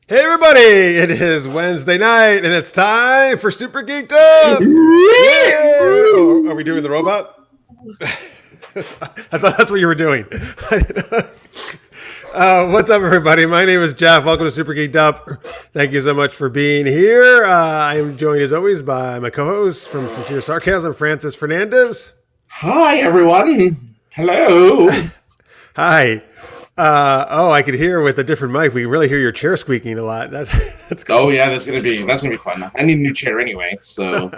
Hey everybody, it is Wednesday night and it's time for Super Geeked Up! Yeah! Oh, are we doing the robot? I thought that's what you were doing. What's up everybody? My name is Jeff. Welcome to Super Geeked Up. Thank you so much for being here. I am joined as always by my co-host from Sincere Sarcasm, Francis Fernandez. Hi, everyone. Hello. Hi. I could hear with a different mic. We can really hear your chair squeaking a lot. That's cool. Oh yeah, that's gonna be fun. I need a new chair anyway, so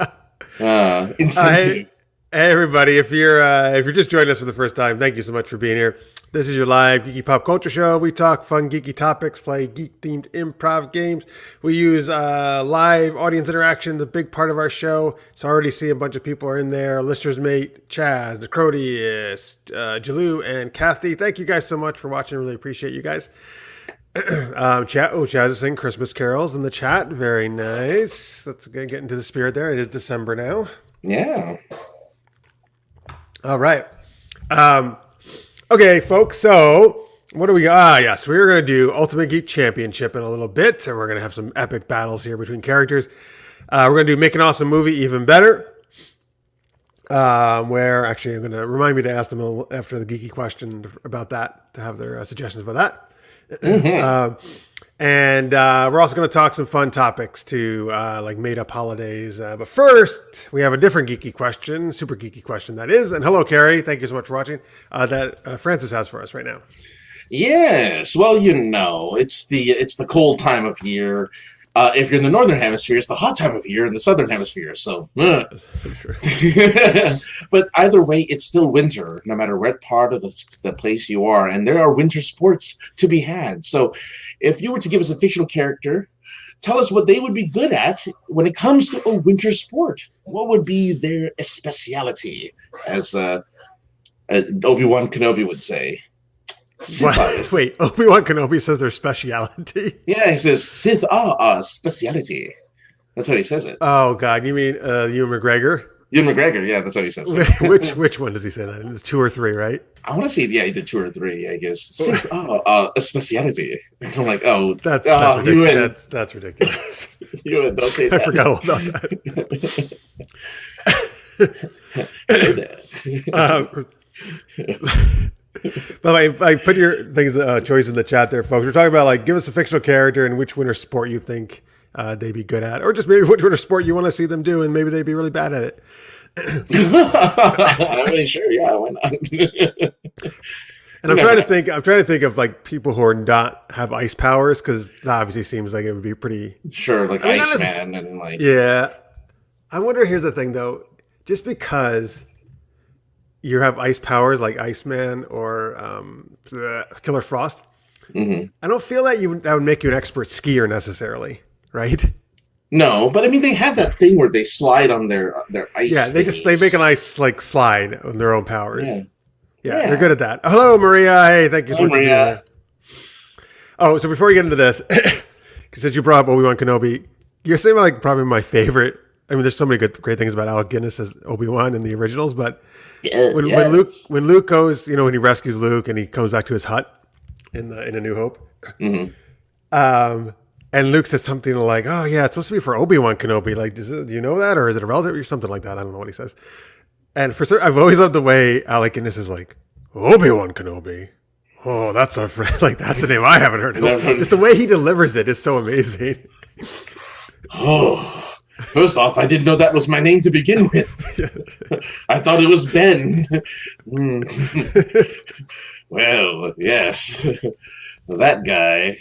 incentive. Hey everybody, if you're just joining us for the first time, thank you so much for being here. This is your live geeky pop culture show. We talk fun geeky topics, play geek-themed improv games. We use live audience interaction, the big part of our show. So I already see a bunch of people are in there. Lister's mate, Chaz, the Crodius, Jalou, and Kathy. Thank you guys so much for watching. Really appreciate you guys. Chaz is singing Christmas carols in the chat. Very nice. Let's get into the spirit there. It is December now. Yeah. All right. Okay, folks. So what do we got? Yes, we're going to do Ultimate Geek Championship in a little bit. And we're going to have some epic battles here between characters. We're going to do Make an Awesome Movie Even Better. Where actually I'm going to remind me to ask them after the geeky question about that, to have their suggestions for that. Mm-hmm. And we're also going to talk some fun topics too, like made-up holidays. But first, we have a different geeky question, super geeky question that is. And hello, Carrie. Thank you so much for watching. That Francis has for us right now. Yes. Well, it's the cold time of year. If you're in the northern hemisphere, it's the hot time of year in the southern hemisphere. So, but either way, it's still winter, no matter what part of the place you are, and there are winter sports to be had. So, if you were to give us a fictional character, tell us what they would be good at when it comes to a winter sport. What would be their speciality, as Obi-Wan Kenobi would say? Wait, Obi-Wan Kenobi says their speciality? Yeah, he says, Sith speciality. That's how he says it. Oh, God. You mean Ewan McGregor? Ewan McGregor, yeah, that's how he says it. Which one does he say that in? It's 2 or 3, right? I want to say, yeah, he did 2 or 3, I guess. Sith a speciality. I'm like, oh. That's ridiculous. That's ridiculous. Ewan, don't say that. I forgot all about that. But I put your things choice in the chat there, folks. We're talking about like give us a fictional character and which winter sport you think they'd be good at, or just maybe which winter sport you want to see them do, and maybe they'd be really bad at it. I'm really sure. Yeah, why not? And I'm trying to think of like people who are not have ice powers, because that obviously seems like it would be pretty like Iceman and like yeah. I wonder. Here's the thing though, just because you have ice powers like Iceman or Killer Frost, mm-hmm. I don't feel that that would make you an expert skier necessarily, right? No, but I mean they have that thing where they slide on their ice. Yeah, they make an ice like slide on their own powers. Yeah, they're good at that. Hello, Maria. Hey, thank you so much for being here. Oh, so before we get into this, since you brought up Obi-Wan Kenobi, you're saying like probably my favorite. I mean, there's so many great things about Alec Guinness as Obi-Wan in the originals, but when Luke goes, when he rescues Luke and he comes back to his hut in A New Hope, mm-hmm. And Luke says something like, "Oh yeah, it's supposed to be for Obi-Wan Kenobi. Like, do you know that, or is it a relative or something like that?" I don't know what he says. And I've always loved the way Alec Guinness is like Obi-Wan Kenobi. Oh, that's a friend. Like that's a name I haven't heard of. Just the way he delivers it is so amazing. Oh. First off, I didn't know that was my name to begin with. I thought it was Ben. Well, yes. That guy.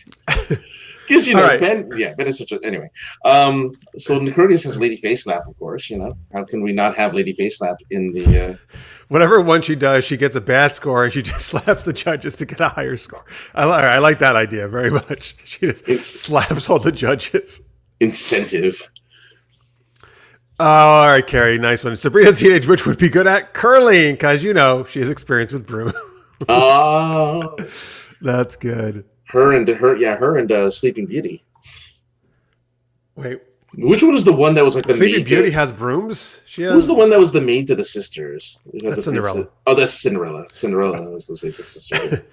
Because, right. Ben is such a... Anyway. So Necrodius has Lady Facelap, of course, How can we not have Lady Facelap in the... Whatever one she does, she gets a bad score and she just slaps the judges to get a higher score. I like that idea very much. She just slaps all the judges. Incentive. All right, Carrie, nice one. Sabrina Teenage Witch would be good at curling because she has experience with brooms. Oh, that's good. Her and Sleeping Beauty. Wait, which one is the one that was like the Sleeping Beauty has brooms? Who's the one that was the maid to the sisters? That's Cinderella. Oh, that's Cinderella. Cinderella was the sister.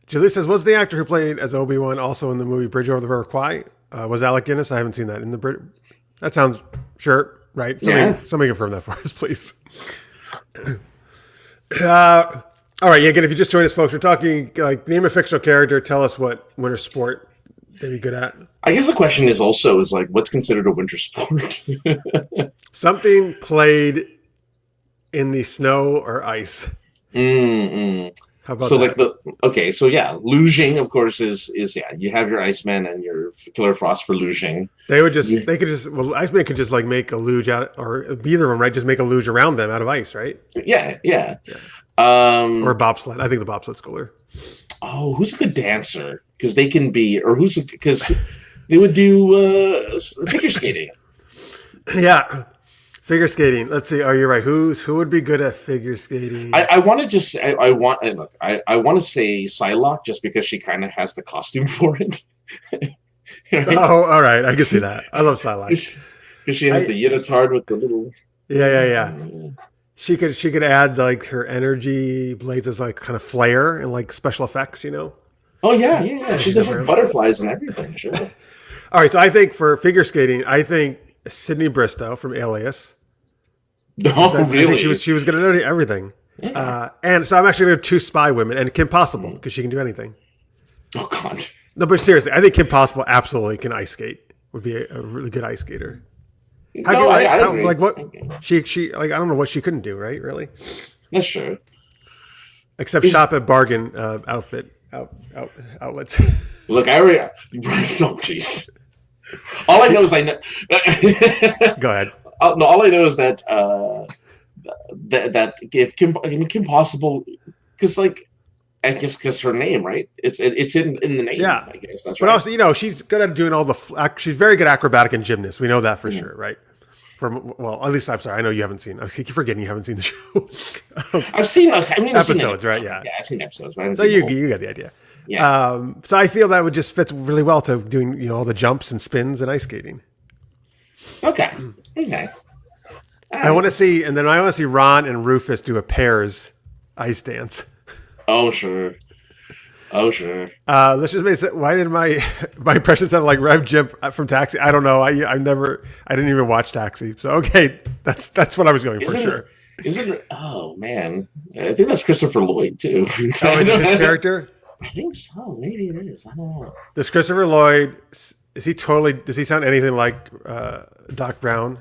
Julie says, was the actor who played as Obi-Wan also in the movie Bridge Over the River Kwai? Was Alec Guinness? I haven't seen that in the Brit. That sounds sure, right? Somebody confirm that for us, please. All right, yeah, again, if you just joined us, folks, we're talking like name a fictional character, tell us what winter sport they'd be good at. I guess the question is like, what's considered a winter sport? Something played in the snow or ice. How about so that? luging, of course, is you have your Iceman and your Killer Frost for luging. Iceman could just like make a luge out, or either of them, right? Just make a luge around them out of ice, right? Yeah. Or a bobsled. I think the bobsled's cooler. Oh, who's a good dancer? Because they can be, or because they would do figure skating. Yeah. Figure skating. Let's see. Are you right? Who would be good at figure skating? I want to just I want to say Psylocke just because she kind of has the costume for it. Right? Oh, all right. I can see that. I love Psylocke because she has the unitard with the little. Yeah. She could add like her energy blades as like kind of flare and like special effects. You know. Oh yeah. She does like butterflies and everything. Sure. All right. So I think for figure skating, Sydney Bristow from Alias. Oh, really? I think she was going to do everything. Yeah. And so I'm actually going to two spy women and Kim Possible because she can do anything. Oh God. No, but seriously, I think Kim Possible absolutely can ice skate. Would be a really good ice skater. I agree. Like what she like I don't know what she couldn't do, right? Really? That's true. Except shop at bargain outlets. Look, I already right. Oh, jeez. All I know is I know. Go ahead. No, all I know is that that if Kim Possible, because like I guess because her name, right? It's in the name. Yeah, I guess that's but right. also, she's good at doing all the. She's very good acrobatic and gymnast. We know that for sure, right? At least I'm sorry. I know you haven't seen. I keep forgetting you haven't seen the show. I've seen episodes, right? Yeah, I've seen episodes. But I haven't so seen you got the idea. Yeah. So I feel that would just fit really well to doing all the jumps and spins and ice skating. Okay. I want to see, and then I want to see Ron and Rufus do a pairs ice dance. Oh sure. Let's just make it. Why did my impression sound like Rev Jim from Taxi? I don't know. I didn't even watch Taxi. So okay, that's what I was going for sure. Isn't it? Oh man, I think that's Christopher Lloyd too. Oh, is it his character? I think so. Maybe it is. I don't know. This Christopher Lloyd, does he sound anything like Doc Brown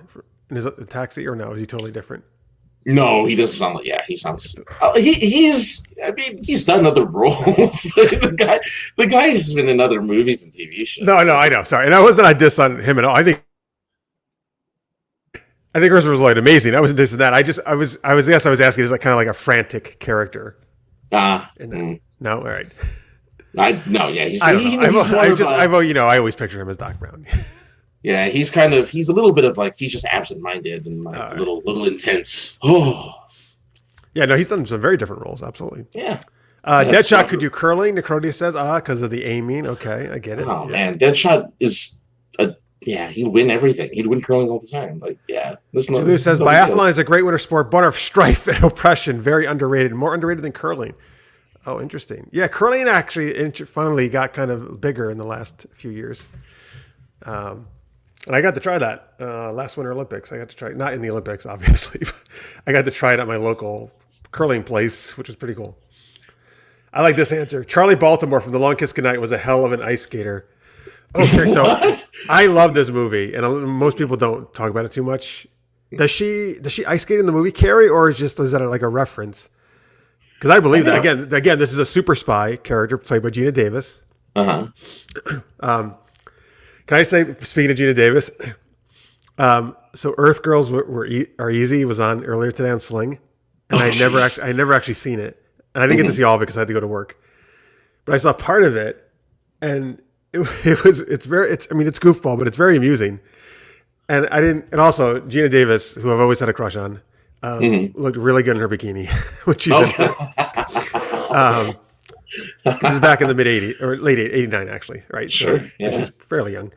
in his Taxi, or no? Is he totally different? No, he doesn't sound like. Yeah, he sounds. He's. I mean, he's done other roles. the guy's been in other movies and TV shows. No, I know. Sorry, and I wasn't I diss on him at all. I think Christopher Lloyd amazing. I wasn't dissing that. I was asking, is like kind of like a frantic character? No, all right. He's. I always picture him as Doc Brown. Yeah, he's a little bit of like, he's just absent-minded and like a little intense. Oh. Yeah, no, he's done some very different roles, absolutely. Yeah. Deadshot could do curling, Necrodia says, because of the aiming. Okay, I get it. Oh, man, Deadshot is, he'd win everything. He'd win curling all the time. Like, yeah. Julius says, biathlon is a great winter sport, born of strife and oppression, very underrated, more underrated than curling. Oh, interesting. Yeah, curling actually finally got kind of bigger in the last few years. And I got to try that last Winter Olympics. I got to try, not in the Olympics, obviously, but I got to try it at my local curling place, which was pretty cool. I like this answer. Charlie Baltimore from The Long Kiss Goodnight was a hell of an ice skater. Okay, so I love this movie, and most people don't talk about it too much. Does she ice skate in the movie, Carrie, or is that like a reference? Because I believe that. Again, this is a super spy character played by Gina Davis. Can I say, speaking of Gina Davis, so Earth Girls are Easy was on earlier today on Sling, and I never actually seen it, and I didn't get to see all of it because I had to go to work, but I saw part of it, and it's goofball, but it's very amusing, and also Gina Davis, who I've always had a crush on, looked really good in her bikini when she's in it. This is back in the mid 80s or late 89 actually, right? Sure. So she's fairly young.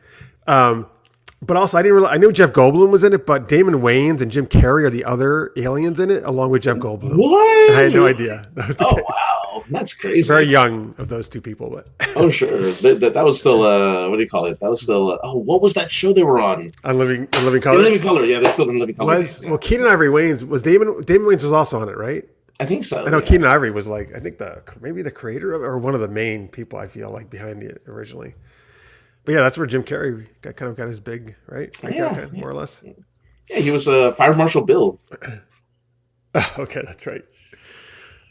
But also, I knew Jeff Goldblum was in it, but Damon Wayans and Jim Carrey are the other aliens in it, along with Jeff Goldblum. What? And I had no idea that was the case. Wow, that's crazy. Very young of those two people, but oh sure, that was still what do you call it? That was still what was that show they were on? On Living Color. Living Color, yeah, they're still in Living Color. Well, Keenen Ivory Wayans was Damon Wayans was also on it, right? I think so. I know Keenen Ivory was like I think maybe the creator of it, or one of the main people I feel like behind it originally. But yeah, that's where Jim Carrey got his big, right? More or less. Yeah, he was Fire Marshal Bill. Okay, that's right.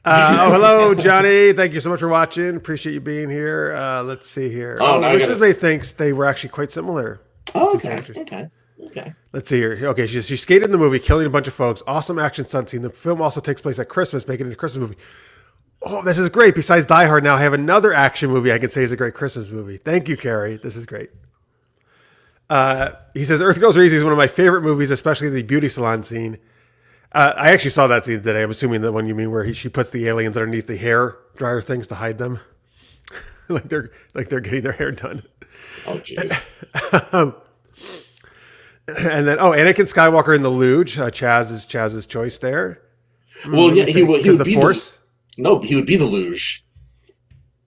Hello, Johnny. Thank you so much for watching. Appreciate you being here. Let's see here. Listeners May thinks they were actually quite similar. Oh, okay. Let's see here. Okay, she skated in the movie, killing a bunch of folks. Awesome action stunt scene. The film also takes place at Christmas, making it a Christmas movie. Oh, this is great. Besides Die Hard, now I have another action movie I can say is a great Christmas movie. Thank you, Carrie. This is great. He says, Earth Girls Are Easy is one of my favorite movies, especially the beauty salon scene. I actually saw that scene today. I'm assuming the one you mean where she puts the aliens underneath the hair dryer things to hide them. like they're getting their hair done. Oh, jeez. And then, Anakin Skywalker in the Luge. Chaz's choice there. Well, yeah, he would the be Force. No, he would be the Luge.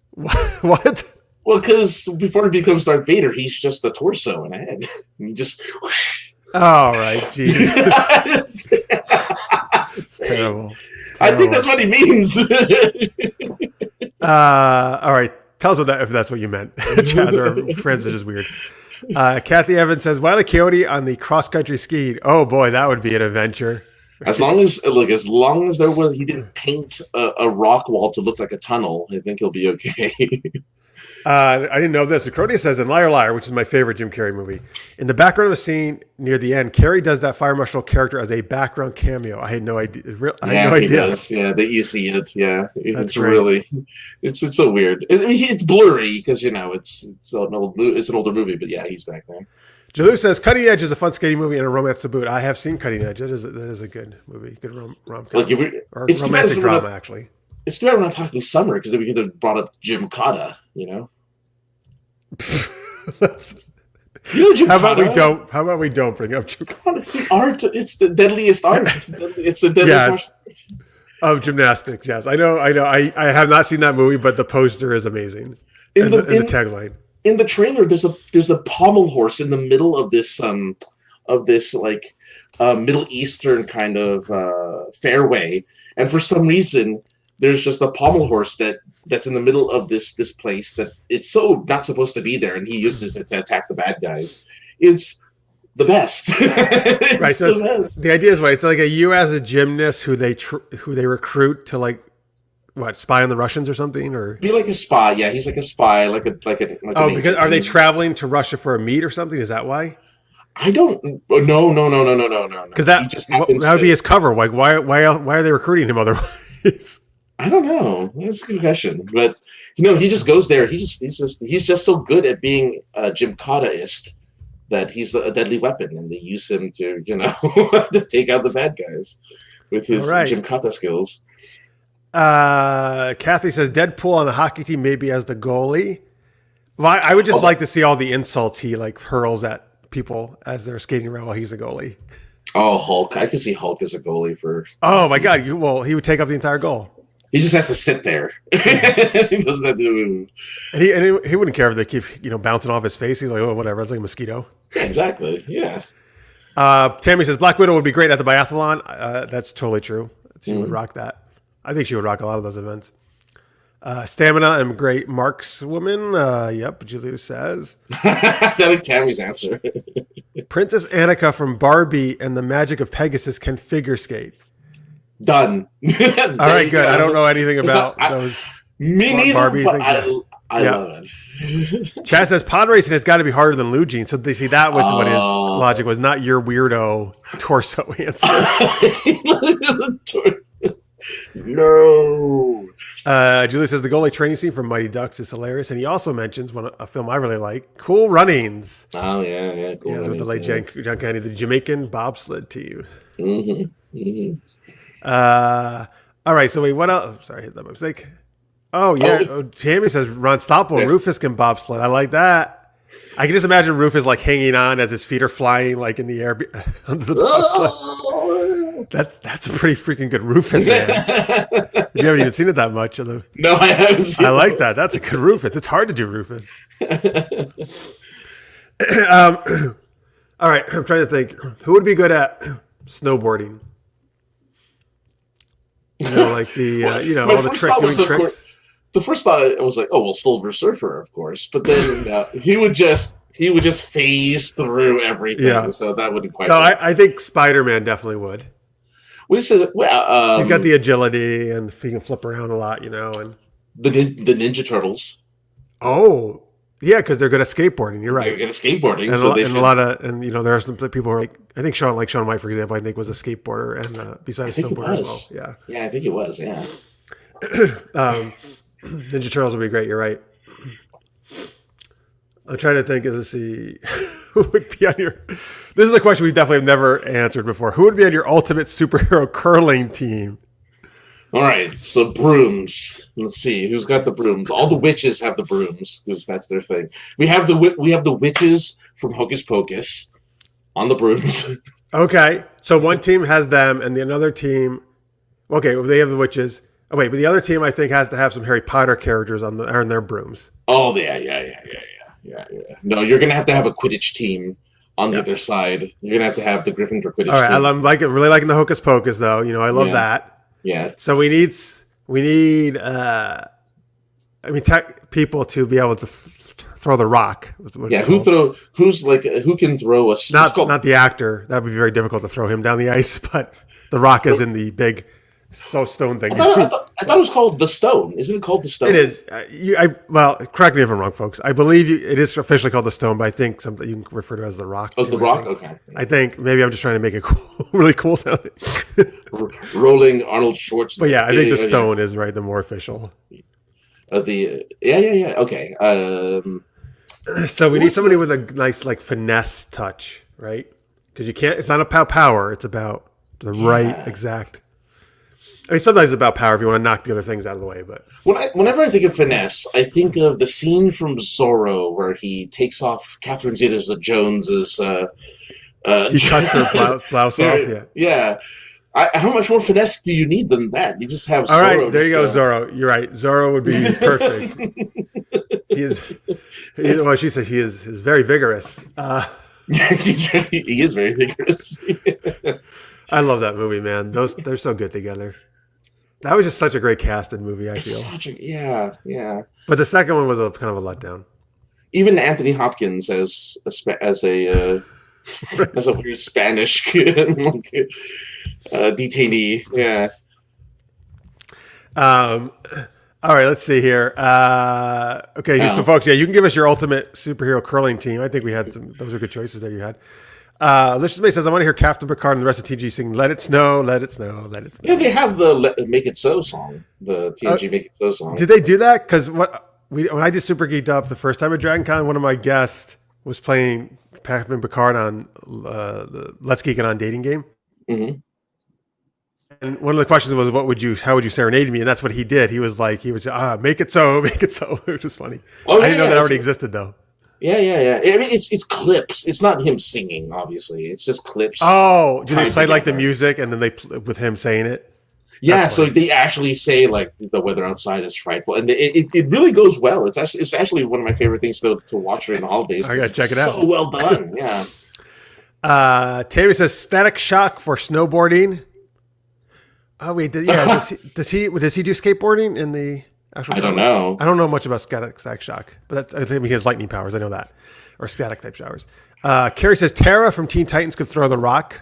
What? Well, because before he becomes Darth Vader, he's just a torso and a head. He just. Whoosh. Oh, right. Jesus. It's terrible. I think that's what he means. All right. Tell us if that's what you meant. Chaz or Francis is just weird. Kathy Evans says, Wile E. Coyote on the cross-country skiing. Oh, boy, that would be an adventure. As long as he didn't paint a rock wall to look like a tunnel, I think he'll be okay. I didn't know this. Acronia says in Liar Liar, which is my favorite Jim Carrey movie, in the background of a scene near the end, Carrey does that fire marshal character as a background cameo. I had no idea. He does. Yeah, that you see it. Yeah, it's really, it's so weird. It's blurry because it's an older movie, but yeah, he's back there. Jalou says Cutting Edge is a fun skating movie and a romance to boot. I have seen Cutting Edge. That is a good movie, good rom-com, or romantic drama actually. It's too bad we're not talking summer because then we could have brought up Jim Cotta. How about we don't bring up Jim Cotta? It's the art. It's the deadliest art. It's the deadliest art of gymnastics. Yes, I know. I have not seen that movie, but the poster is amazing. In the tagline. In the trailer, there's a pommel horse in the middle of this Middle Eastern kind of fairway, and for some reason, there's just a pommel horse that's in the middle of this place that it's so not supposed to be there, and he uses it to attack the bad guys. It's the best. Right. So the idea is it's like you as a gymnast who they recruit to spy on the Russians or something, or be like a spy. Yeah, he's like a spy, because are they traveling to Russia for a meet or something? Is that why? I don't. No. Because that would be his cover. Like, why are they recruiting him otherwise? I don't know. That's a good question. But he just goes there. He's just so good at being a Jim Cotta-ist that he's a deadly weapon, and they use him to to take out the bad guys with his Jim Cotta skills. Kathy says Deadpool on the hockey team maybe as the goalie. Well, I would just like to see all the insults he hurls at people as they're skating around while he's the goalie. Oh, Hulk! I could see Hulk as a goalie for. Oh my God! He would take up the entire goal. He just has to sit there. He doesn't have to move. And he wouldn't care if they keep bouncing off his face. He's like, oh, whatever. It's like a mosquito. Yeah, exactly. Yeah. Tammy says Black Widow would be great at the biathlon. That's totally true. She would rock that. I think she would rock a lot of those events. Stamina and great markswoman. Yep, Jalou says. I like Tammy's answer. Princess Annika from Barbie and the Magic of Pegasus can figure skate. Done. All right, good. I don't know anything about those. Me neither. Barbie but things. I love it. Chaz says pod racing has got to be harder than Lugine. So they see that was what his logic was, not your weirdo torso answer. No. Julie says the goalie training scene from Mighty Ducks is hilarious, and he also mentions a film I really like, Cool Runnings. Oh yeah, Cool Runnings. With the late John Kennedy, the Jamaican bobsled team. All right, so wait, what else? Sorry, I hit that mistake. Oh yeah, Tammy says Ron Stoppel, Rufus can bobsled. I like that. I can just imagine Rufus like hanging on as his feet are flying like in the air under the bobsled. That's a pretty freaking good Rufus, man. You haven't even seen it that much. No, I haven't seen it. I like that. That's a good Rufus. It's hard to do Rufus. All right, I'm trying to think. Who would be good at snowboarding? You know, like the all the tricks. The first thought I was like, oh well, Silver Surfer, of course. But then he would just phase through everything. Yeah. So that wouldn't quite. So I think Spider-Man definitely would. He's got the agility and he can flip around a lot, and the Ninja Turtles. Oh. Yeah, because they're good at skateboarding. You're right. They're good at skateboarding, there are some people who are like, I think Shawn White, for example, I think was a skateboarder and besides snowboarder as well. Yeah. Yeah, I think he was. Yeah. Ninja Turtles would be great. You're right. I'm trying to think. Let's see, who would be on your? This is a question we definitely have never answered before. Who would be on your ultimate superhero curling team? All right, so brooms. Let's see who's got the brooms. All the witches have the brooms because that's their thing. We have the witches from Hocus Pocus on the brooms. Okay, so one team has them, and the another team. Okay, well, they have the witches. Oh wait, but the other team I think has to have some Harry Potter characters on their brooms. Oh yeah. No, you're gonna have to have a Quidditch team on the other side. You're gonna have to have the Gryffindor Quidditch. All right, team. I'm really liking the Hocus Pocus though. I love that. Yeah. So we need people to be able to throw the rock. Yeah. Who can throw a? Not the actor. That would be very difficult to throw him down the ice. But the rock is in the big stone thing. I thought it was called the stone. Isn't it called the stone? It is. Well, correct me if I'm wrong, folks. I believe it is officially called the stone, but I think something you can refer to as the rock. Oh, it's the rock. Okay. I think maybe I'm just trying to make it really cool sounding. Rolling Arnold Schwarzenegger. But yeah, I think the stone is right. The more official. Yeah. Okay. So we need somebody with a nice finesse touch, right? Because you can't. It's not about power. It's about the right exact. I mean, sometimes it's about power if you want to knock the other things out of the way. But whenever I think of finesse, I think of the scene from Zorro where he takes off Catherine Zeta-Jones's. He cuts her blouse off. Yeah. Yeah. How much more finesse do you need than that? You just have Zorro. All right, there you go, Zorro. You're right. Zorro would be perfect. Well, she said he is very vigorous. He is very vigorous. I love that movie, man. They're so good together. That was just such a great casted movie, I feel. Yeah. But the second one was a kind of a letdown. Even Anthony Hopkins as a weird Spanish detainee. Yeah. All right, let's see here. Okay, so folks, you can give us your ultimate superhero curling team. I think we had those are good choices that you had. Listen says, I want to hear Captain Picard and the rest of TNG sing "Let It Snow, Let It Snow, Let It Snow." Yeah, they have the "Make It So" song, the TNG "Make It So" song. Did they do that? Because when I did Super Geeked Up the first time at Dragon Con, one of my guests was playing Captain Picard on the Let's Geek It On dating game. Mm-hmm. And one of the questions was, how would you serenade me? And that's what he did. He was make it so, make it so. It was just funny. I didn't know that already existed though. Yeah. I mean, it's clips. It's not him singing, obviously. It's just clips. Oh, do they play like the music and then with him saying it? Yeah, so they actually say like the weather outside is frightful, and it really goes well. It's actually one of my favorite things to watch during the holidays. I gotta check it out. So well done. Yeah. Tammy says Static Shock for snowboarding. Oh wait, does he do skateboarding in the actual? I don't know. I don't know much about Static Shock, but I think he has lightning powers. I know that, or static type showers. Carrie says Tara from Teen Titans could throw the rock.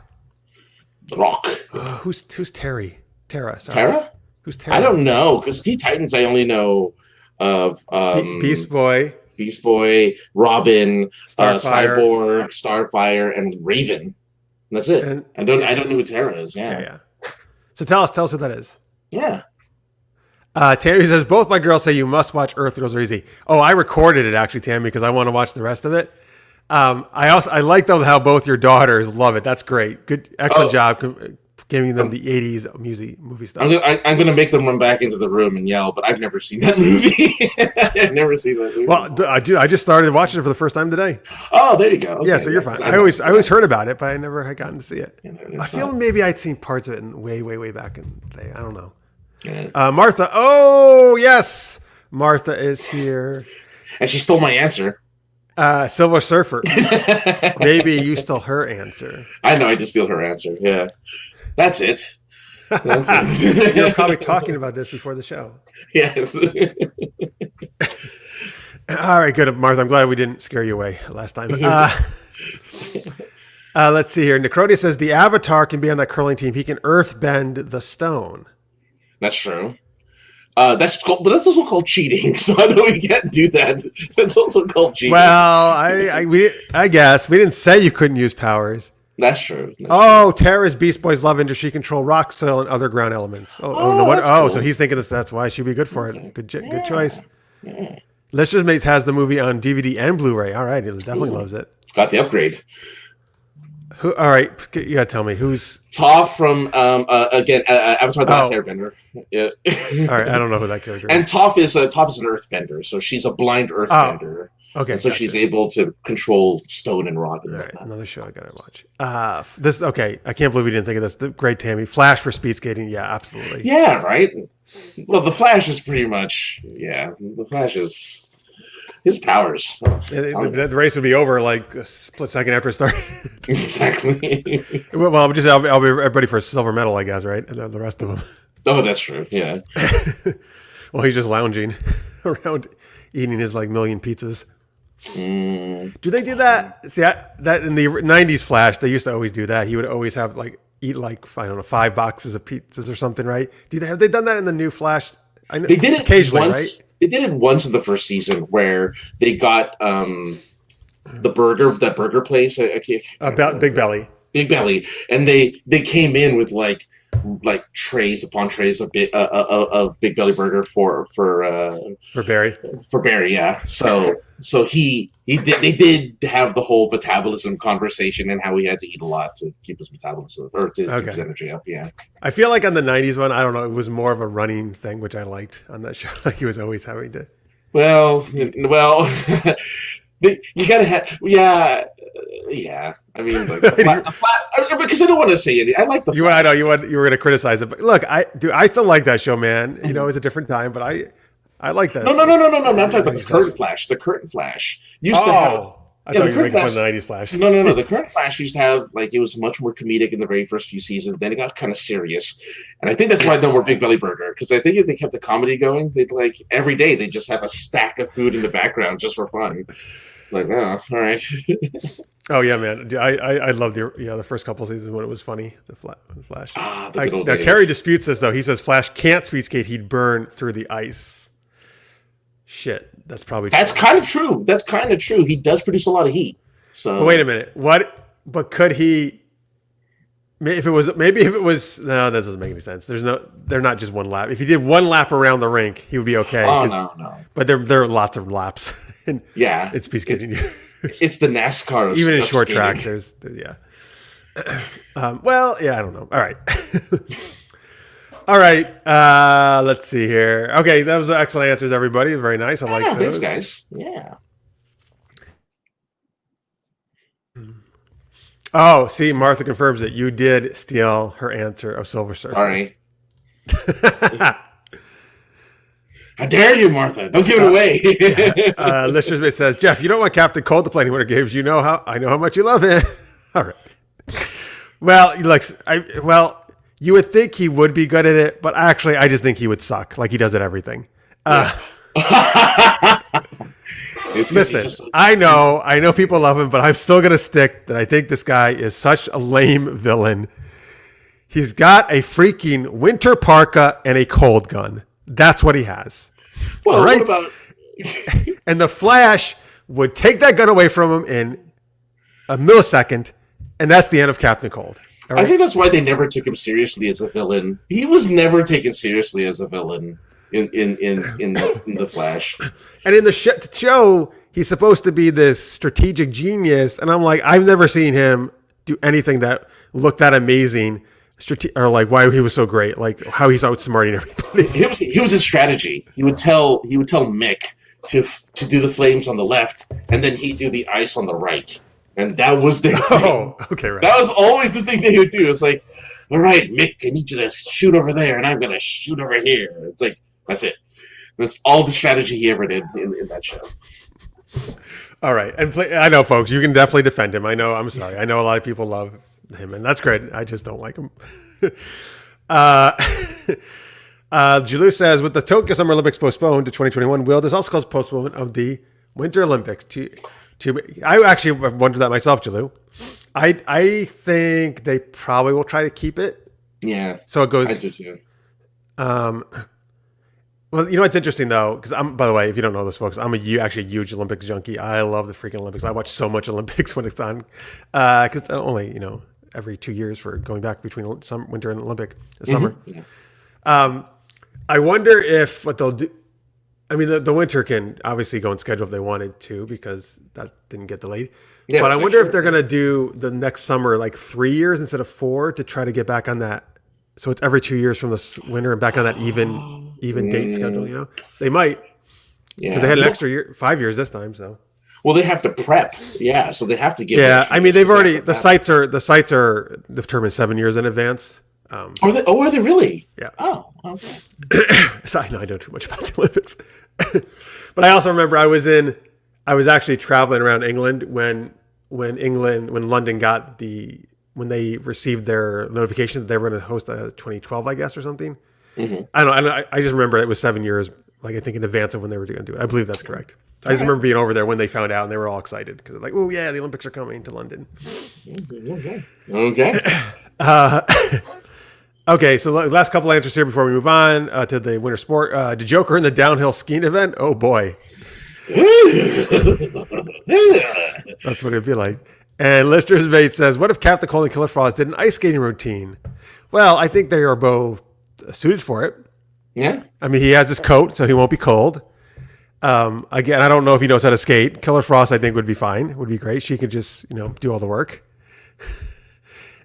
The rock. Who's Terry? Tara. Sorry. Tara? Who's Tara? I don't know because Teen Titans I only know of Beast Boy, Robin, Starfire. Cyborg, Starfire, and Raven. And that's it. And I don't know who Tara is. Yeah. So tell us who that is. Yeah. Tammy says, both my girls say you must watch Earth Girls Are Easy. Oh, I recorded it actually, Tammy, because I want to watch the rest of it. I like though how both your daughters love it. That's great. Good, excellent job. giving them the 80s movie stuff. I'm gonna make them run back into the room and yell, but I've never seen that movie. I've never seen that movie. Well, I just started watching it for the first time today. Oh, there you go. Okay. Yeah, so you're fine. I always heard about it, but I never had gotten to see it. I feel maybe I'd seen parts of it way back in the day. I don't know. Yeah. Martha. Oh, yes. Martha is here. And she stole my answer. Silver Surfer. Maybe you stole her answer. I know, I just steal her answer. Yeah. That's it. That's it. You're probably talking about this before the show. Yes. All right, good, Martha. I'm glad we didn't scare you away last time. Let's see here. Necrodia says the Avatar can be on that curling team. He can earthbend the stone. That's true. But that's also called cheating. So I know we can't do that. That's also called cheating. Well, I guess we didn't say you couldn't use powers. That's true. Tara's Beast Boy's love interest. She control rock, soil, and other ground elements. Cool. So he's thinking that's why she'd be good for it. Good choice. Yeah. Let's Just Make has the movie on DVD and Blu-ray. All right, he definitely loves it. Got the upgrade. All right, you gotta tell me who's Toph from Avatar: The Last Airbender. Yeah. All right, I don't know who that character is. And Toph is an earthbender, so she's a blind earthbender. Okay, and so she's able to control stone and rock. All right, another show I gotta watch. I can't believe we didn't think of this. The great Tammy. Flash for speed skating. Yeah, absolutely. Yeah, right. Well, the Flash is pretty much the Flash is his powers. The race would be over like a split second after it started. Exactly. Well, I'll be ready for a silver medal, I guess, right? And then the rest of them. Oh, that's true. Yeah. Well, he's just lounging around, eating his million pizzas. Do they do that? See, that in the '90s Flash, they used to always do that. He would always have eat 5 boxes of pizzas or something, right? Have they done that in the new Flash? I know they did it occasionally, once, right? They did it once in the first season where they got the burger place. About Big Belly. Big Belly, and they came in with like trays upon trays of Big Belly burger for Barry. For Barry, yeah. So they did have the whole metabolism conversation and how he had to eat a lot to keep his metabolism or to keep his energy up. Yeah. I feel like on the '90s one, I don't know, it was more of a running thing, which I liked on that show. Like he was always having to. Well, you gotta have, yeah. I mean, because I don't want to say anything. I like the. I know you were going to criticize it, but look, I still like that show, man. You know, it was a different time, but I like that. No. I'm talking about the current Flash. The current Flash used to have. I thought you were making fun of the '90s Flash. No. The current Flash used to have it was much more comedic in the very first few seasons. Then it got kind of serious, and I think that's why no more Big Belly Burger. Because I think if they kept the comedy going, they'd every day they just have a stack of food in the background just for fun. All right. Oh yeah, man. I love the first couple of seasons when it was funny. The Flash. The good old days. Kerry disputes this though. He says Flash can't speed skate. He'd burn through the ice. Shit, that's probably true. That's kind of true. He does produce a lot of heat. So wait a minute. What? But could he? Maybe if it was. No, that doesn't make any sense. They're not just one lap. If he did one lap around the rink, he would be okay. Oh no. But there are lots of laps. It's speed skating. It's the NASCAR. Even in short track, there's well, yeah, I don't know. All right. All right. Let's see here. Okay, that was excellent answers, everybody. Very nice. I like those. Thanks, guys. Yeah. Oh, see, Martha confirms that you did steal her answer of Silver Surfer. Sorry. How dare you, Martha? Don't give it away. Listeners says, Jeff, you don't want Captain Cold to play any Winter Games. I know how much you love him. All right. Well, you would think he would be good at it, but actually, I just think he would suck. Like he does at everything. Listen, I know people love him, but I'm still going to stick that I think this guy is such a lame villain. He's got a freaking winter parka and a cold gun. That's what he has. Well, all right. What about... And the Flash would take that gun away from him in a millisecond, and that's the end of Captain Cold. Right? I think that's why they never took him seriously as a villain. He was never taken seriously as a villain in the Flash. And in the show, he's supposed to be this strategic genius, and I'm like, I've never seen him do anything that looked that amazing or like why he was so great, like how he's outsmarting everybody. He was his strategy. He would tell Mick to do the flames on the left, and then he'd do the ice on the right, and that was their thing. Oh, okay, right. That was always the thing they would do. It's like, all right, Mick, I need you to shoot over there, and I'm gonna shoot over here. It's like that's it. That's all the strategy he ever did in that show. All right, and I know, folks, you can definitely defend him. I know. I'm sorry. I know a lot of people love him, and that's great. I just don't like him. Julie says, with the Tokyo Summer Olympics postponed to 2021, will this also cause postponement of the Winter Olympics? I actually wondered that myself, Julie. I think they probably will try to keep it. Yeah. So it goes. I do too. Well, you know what's interesting though, because by the way, if you don't know this, folks, I'm actually a huge Olympics junkie. I love the freaking Olympics. I watch so much Olympics when it's on, because only every 2 years for going back between some winter and Olympic summer. Mm-hmm. Yeah. I wonder if what they'll do. I mean, the winter can obviously go on schedule if they wanted to, because that didn't get delayed. Yeah, but I wonder if they're going to do the next summer like 3 years instead of 4 to try to get back on that. So it's every 2 years from this winter and back on that even date schedule. They might, because they had an extra year, 5 years this time. So well, they have to prep. Yeah, so they have to get. Yeah, I mean, they've already the sites are determined 7 years in advance. Are they? Oh, are they really? Yeah. Oh, okay. So I know too much about the Olympics, but I also remember I was actually traveling around England when London got when they received their notification that they were going to host a 2012, I guess, or something. Mm-hmm. I just remember it was 7 years, like I think in advance of when they were going to do it. I believe that's correct. I just remember being over there when they found out, and they were all excited because they're like, "Oh yeah, the Olympics are coming to London." Okay. Okay, so last couple answers here before we move on to the winter sport. Did Joker in the downhill skiing event? Oh boy. That's what it'd be like. And Lister's Bait says, what if Captain Cold and Killer Frost did an ice skating routine? Well, I think they are both suited for it. Yeah. I mean, he has his coat, so he won't be cold. Again, I don't know if he knows how to skate. Killer Frost, I think, would be fine. Would be great. She could just, do all the work.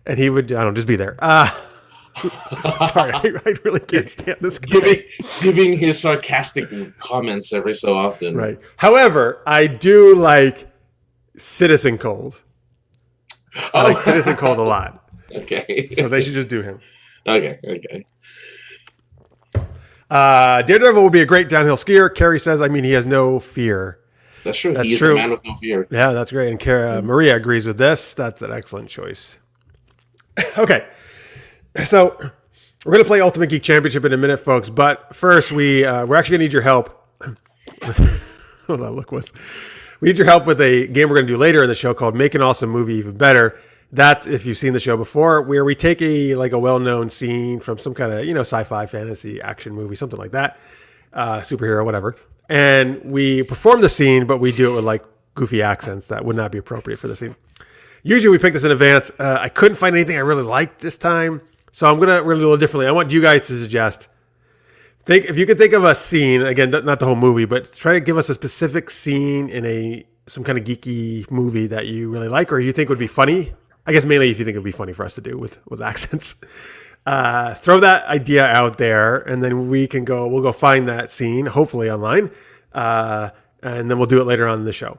And he would, just be there. Sorry, I really can't stand this guy. Giving his sarcastic comments every so often. Right. However, I do like Citizen Cold. I like Citizen Cold a lot. Okay. So they should just do him. Okay. Daredevil will be a great downhill skier. Carrie says, he has no fear. That's true. He is a man with no fear. Yeah, that's great. And Maria agrees with this. That's an excellent choice. Okay. So we're going to play Ultimate Geek Championship in a minute, folks. But first, we're actually going to need your help. What that look was. We need your help with a game we're going to do later in the show called Make an Awesome Movie Even Better. That's, if you've seen the show before, where we take a well-known scene from some kind of, sci-fi, fantasy, action movie, something like that, superhero, whatever. And we perform the scene, but we do it with goofy accents that would not be appropriate for the scene. Usually we pick this in advance. I couldn't find anything I really liked this time. So we're gonna do a little differently. I want you guys to suggest. If you could think of a scene, again, not the whole movie, but try to give us a specific scene in some kind of geeky movie that you really like or you think would be funny. I guess mainly if you think it would be funny for us to do with accents. Throw that idea out there, and then we'll go find that scene, hopefully online, and then we'll do it later on in the show.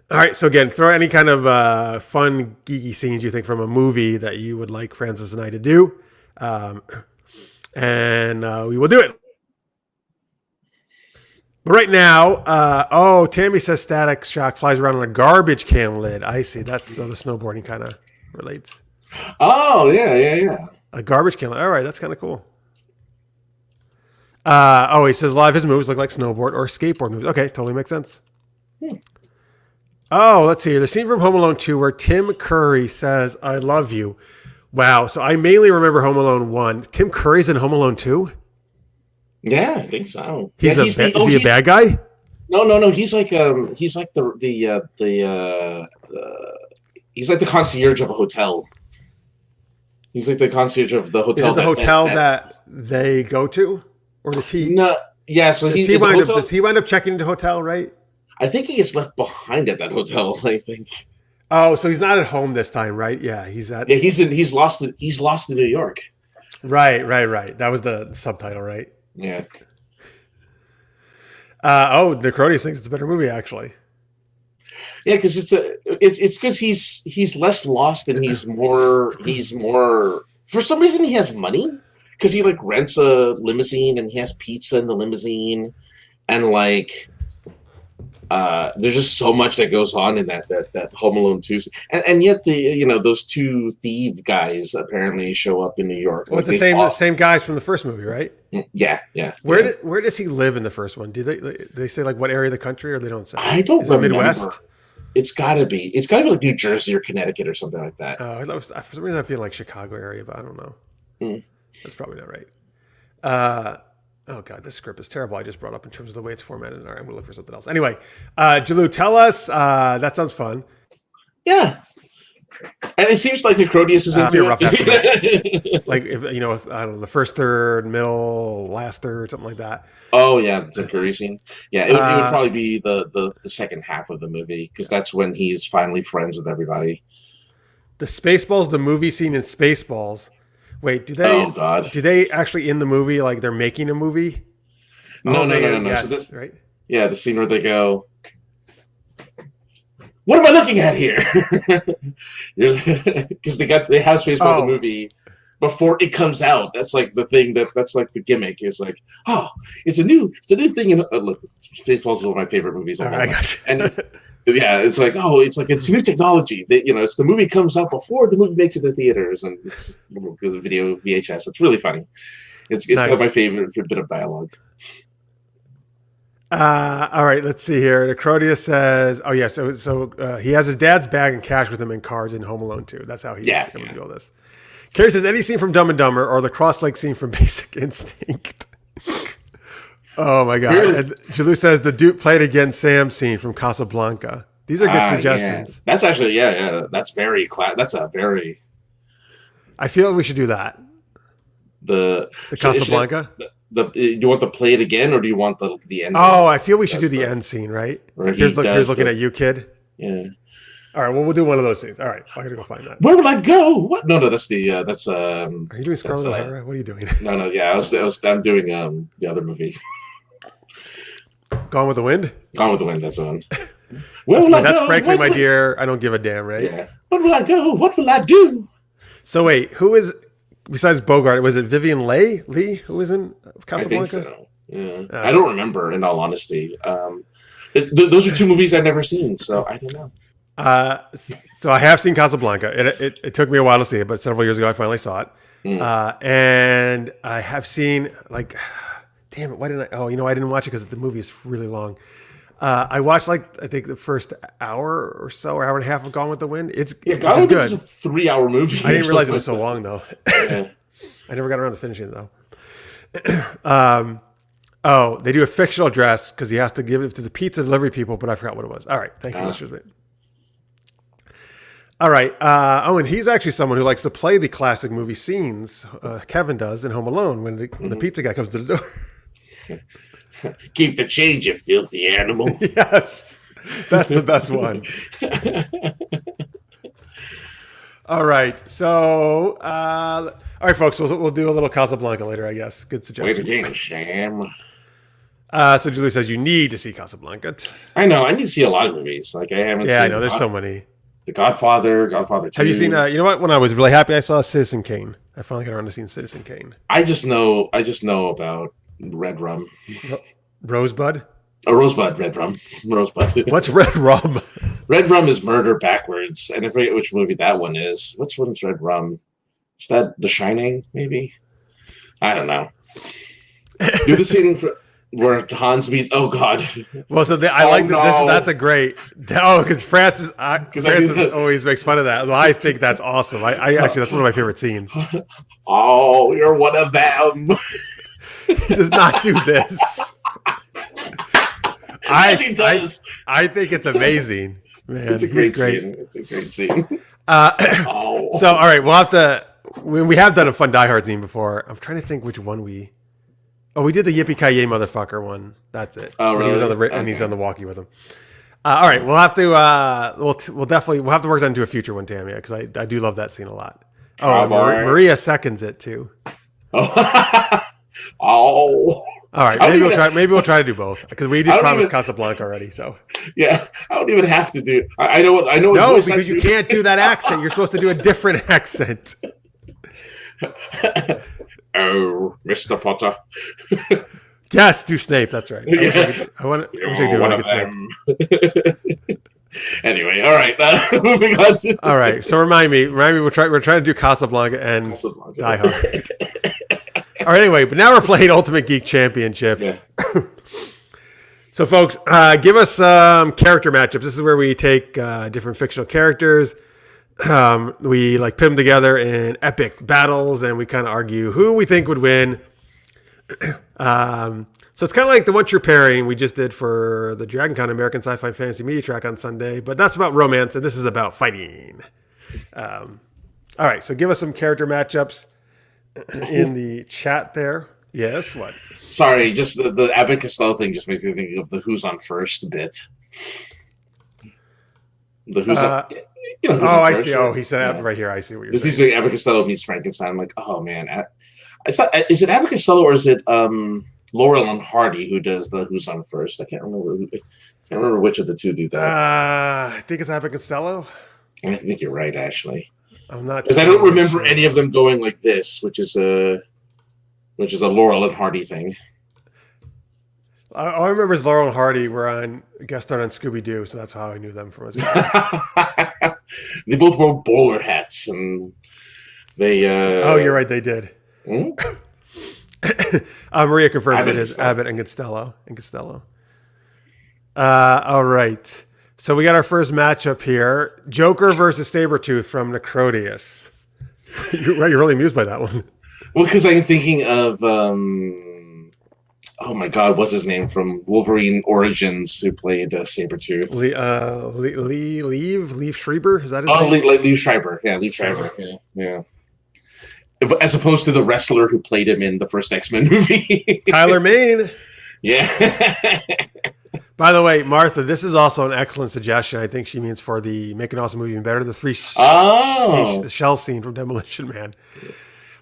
All right, so again, throw any kind of fun, geeky scenes you think from a movie that you would like Francis and I to do, and we will do it. But right now, Tammy says Static Shock flies around on a garbage can lid. I see. That's so the snowboarding kind of relates. Oh, yeah. A garbage can lid. All right, that's kind of cool. He says a lot of his moves look like snowboard or skateboard moves. Okay, totally makes sense. Oh, let's see. The scene from Home Alone 2 where Tim Curry says, I love you. Wow. So I mainly remember Home Alone 1. Tim Curry's in Home Alone 2? Yeah, I think so. Is he a bad guy? No. He's like he's like he's like the concierge of a hotel. He's like the concierge of the hotel. Is it the hotel that they go to? Or does he? No. Yeah, so does he wind up checking into the hotel, right? I think he gets left behind at that hotel, I think. Oh, so he's not at home this time, right? Yeah, he's at. Yeah, he's lost in New York. Right. That was the subtitle, right? Yeah. Necrodius thinks it's a better movie, actually. Yeah, because it's because he's less lost and he's more for some reason he has money because he like rents a limousine and he has pizza in the limousine and like there's just so much that goes on in that Home Alone 2 and yet those two thief guys apparently show up in New York. Well, it's the same guys from the first movie, right? Yeah. Where does he live in the first one? Do they say like what area of the country, or they don't say? I don't remember. Midwest? It's gotta be like New Jersey or Connecticut or something like that. For some reason I feel like Chicago area, but I don't know. That's probably not right. Oh god, this script is terrible. I just brought up in terms of the way it's formatted. All right, I'm gonna look for something else. Anyway, Jalou, tell us. That sounds fun. Yeah, and it seems like Necrodius is into a rough estimate. Like if I don't know, the first third, middle, last third, something like that. Oh yeah, the curry scene. Yeah, it would probably be the second half of the movie because that's when he's finally friends with everybody. The Spaceballs, the movie scene in Spaceballs. Wait, do they? Oh God! Do they actually in the movie like they're making a movie? No. Yes, so right. Yeah, the scene where they go. What am I looking at here? Because they have Spaceball the movie before it comes out. That's like the thing that's like the gimmick is like, oh, it's a new thing. Look, Spaceball's one of my favorite movies of all time. And it's like, it's new technology. It's the movie comes out before the movie makes it to theaters, and it's because of video VHS. It's really funny. It's nice. Kind of my favorite bit of dialogue. All right, let's see here. Necrodius says, "Oh yeah, so he has his dad's bag and cash with him in cards in Home Alone 2. That's how he's going to do all this." Carrie says, "Any scene from Dumb and Dumber or the cross-leg scene from Basic Instinct." Oh my god! Really? And Jalou says the Duke played against Sam scene from Casablanca. These are good suggestions. Yeah. That's actually That's very That's a very. I feel we should do that. The Casablanca. Do you want to play it again, or do you want the end? Oh, I feel we should do the end scene, right? Here's looking at you, kid. Yeah. All right. Well, we'll do one of those scenes. All right. I gotta go find that. Where will I go? What? No. That's the. Are you doing Scarlet O'Hara? What are you doing? No. Yeah. I'm doing the other movie. Gone with the Wind. Gone with the Wind. That's on. That's frankly, my dear. I don't give a damn, right? Yeah. Where will I go? What will I do? So wait, who is besides Bogart? Was it Vivian Leigh? Who was in Casablanca? I think so. Yeah. I don't remember, in all honesty. Those are two movies I've never seen, so I don't know. So I have seen Casablanca. It took me a while to see it, but several years ago I finally saw it. And I have seen damn it, why didn't I? Oh, I didn't watch it because the movie is really long. I watched I think the first hour or so, or hour and a half of Gone with the Wind. It's good. It's a 3-hour movie. I didn't realize it was so long though. Yeah. I never got around to finishing it though. They do a fictional dress because he has to give it to the pizza delivery people, but I forgot what it was. All right, thank you, listeners. All right. And he's actually someone who likes to play the classic movie scenes. Kevin does in Home Alone when the pizza guy comes to the door. Keep the change, you filthy animal. Yes, that's the best one. All right. So, all right, folks, we'll do a little Casablanca later, I guess. Good suggestion. Wait again, Sam. So Julie says you need to see Casablanca. I know. I need to see a lot of movies. I haven't. Yeah, I know. There's so many. The Godfather 2. Have you seen? You know what? When I was really happy, I saw Citizen Kane. I finally got around to seeing Citizen Kane. I just know about Red Rum. Rosebud? Rosebud, Red Rum. Rosebud. What's Red Rum? Red Rum is murder backwards. And I forget which movie that one is. Which one's Red Rum? Is that The Shining, maybe? I don't know. Do the scene where Hans meets... Oh, God. Well, so I like that. That's a great... Oh, because Francis always makes fun of that. Well, I think that's awesome. I actually, that's one of my favorite scenes. Oh, you're one of them. He does not do this. Yes, he does. I think it's amazing, man. It's a great scene. It's a great scene. So, all right, we'll have to. We have done a fun Die Hard scene before. I'm trying to think which one we. Oh, we did the Yippee Ki Yay motherfucker one. That's it. Oh, really? And he's on the walkie with him. All right, we'll have to we'll have to work that into a future one, Tammy, because I do love that scene a lot. Oh, Maria seconds it too. Oh. All right, maybe we'll try to do both because we did promise Casablanca already. So yeah, I don't even have to do. I know. No, because you can't do that accent. You're supposed to do a different accent. Oh, Mr. Potter. Yes, do Snape. That's right. I wish I could do one Snape. Anyway, all right. Moving on. All right. So remind me. We're trying to do Casablanca and Die Hard. All right. Anyway, but now we're playing Ultimate Geek Championship. Yeah. So, folks, give us some character matchups. This is where we take different fictional characters. We put them together in epic battles, and we kind of argue who we think would win. So it's kind of like the Once You're Pairing we just did for the DragonCon American Sci-Fi Fantasy Media Track on Sunday, but that's about romance, and this is about fighting. All right, so give us some character matchups in the chat there. Yes, what? Sorry, just the Abbott Costello thing just makes me think of the Who's on First bit. The Who's on... who's on I first, see. Oh, he said right here. I see what you're saying. He's doing Abbott Costello meets Frankenstein. I'm like, oh, man. It's not, is it Abbott Costello or is it Laurel and Hardy who does the Who's on First? I can't remember which of the two do that. I think it's Abbott Costello. I think you're right, actually. I'm not because I don't remember any of them going like this, which is a Laurel and Hardy thing. All I remember is Laurel and Hardy were on guest star on Scooby Doo, so that's how I knew them from. They both wore bowler hats, and they. Oh, you're right. They did. Hmm? Maria confirms it is Abbott and Costello. All right. So we got our first matchup here: Joker versus Sabretooth from Necrodius. You're really amused by that one. Well, because I'm thinking of. Oh my God, what's his name from Wolverine Origins? Who played Sabretooth? Liev Schreiber, is that his name? Liev Schreiber. Yeah, Liev Schreiber. Yeah. As opposed to the wrestler who played him in the first X-Men movie, Tyler Mane. Yeah. By the way, Martha, this is also an excellent suggestion. I think she means for the Make an Awesome Movie Even Better, the shell scene from Demolition Man.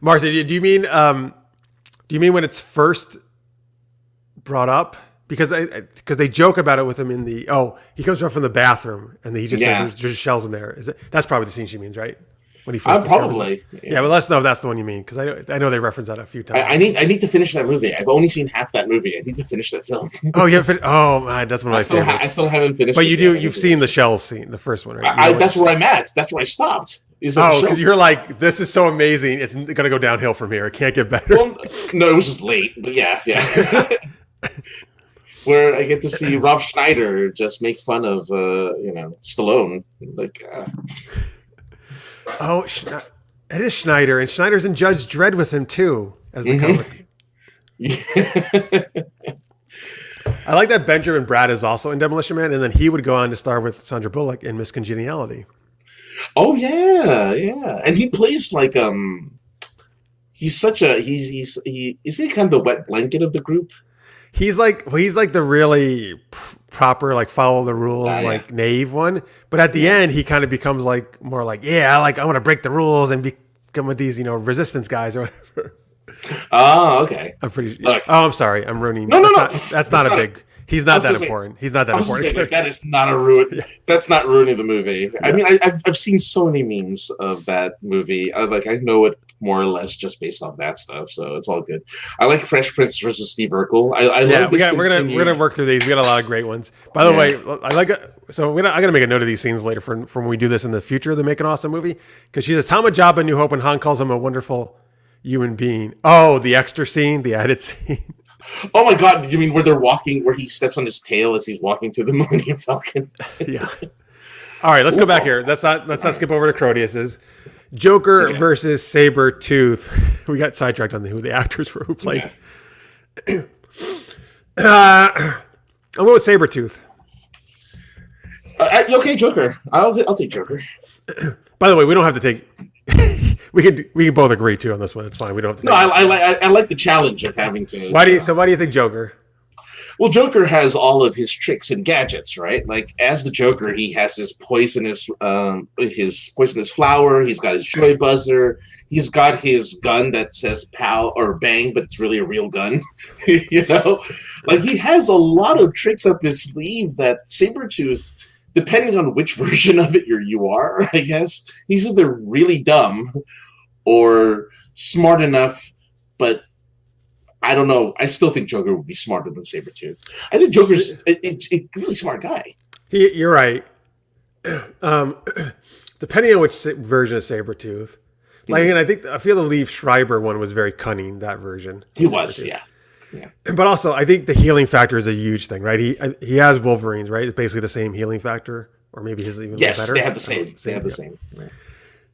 Martha, do you mean when it's first brought up? Because they joke about it with him in the he comes from the bathroom and he just says there's shells in there. That's probably the scene she means, right? When he first probably but let us know if that's the one you mean, because I know they reference that a few times. I need to finish that movie. I've only seen half that movie. I need to finish that film. Oh, you haven't man, that's one of my favorites. I still haven't finished. But you've seen the shell scene, the first one, right? That's where I'm at. That's where I stopped. Because you're like, this is so amazing. It's going to go downhill from here. It can't get better. Well, no, it was just late, but yeah. Where I get to see Rob Schneider just make fun of Stallone, it is Schneider, and Schneider's in Judge Dredd with him too as the comic. I like that Benjamin Bratt is also in Demolition Man, and then he would go on to star with Sandra Bullock in Miss Congeniality. Oh yeah, and he plays like he's such a is he kind of the wet blanket of the group. He's like the really proper, like follow the rules, naive one. But at the end, he kind of becomes like more like, I want to break the rules and become with these, resistance guys or whatever. Oh, okay. I'm sorry, I'm ruining. No. That's not a big. He's not that important. He's not that important. That is not a ruin. That's not ruining the movie. Yeah. I mean, I've seen so many memes of that movie. I know it more or less just based off that stuff, so it's all good. I like Fresh Prince versus Steve Urkel. We're gonna work through these. We got a lot of great ones. By the way, I like it. So I gotta make a note of these scenes later for when we do this in the future. The Make an Awesome Movie, because she says Tom Jabba New Hope and Han calls him a wonderful human being. Oh, the extra scene, the added scene. Oh my God! You mean where they're walking, where he steps on his tail as he's walking to the Millennium Falcon? Yeah. All right, let's go back here. Let's not skip over to Crodius's. Joker versus Sabretooth. We got sidetracked on who the actors were who played. Yeah. I'll go with Sabretooth. Okay, Joker. I'll take Joker. By the way, we don't have to take. We can both agree too on this one. It's fine. We don't have to. I like the challenge of having to. Why do you think Joker? Well, Joker has all of his tricks and gadgets, right? Like as the Joker, he has his poisonous flower. He's got his joy buzzer. He's got his gun that says "pow" or "bang," but it's really a real gun. You know, like he has a lot of tricks up his sleeve that Sabretooth, depending on which version of it you are, I guess he's either really dumb or smart enough, but I don't know. I still think Joker would be smarter than Sabretooth. I think Joker's a really smart guy. You're right. Depending on which version of Sabretooth. Like, and I feel the Liev Schreiber one was very cunning, that version. He was, yeah. But also, I think the healing factor is a huge thing, right? He has Wolverine's, right? It's basically the same healing factor, or maybe his even better. Yes, they have the same. They have the same. Yeah.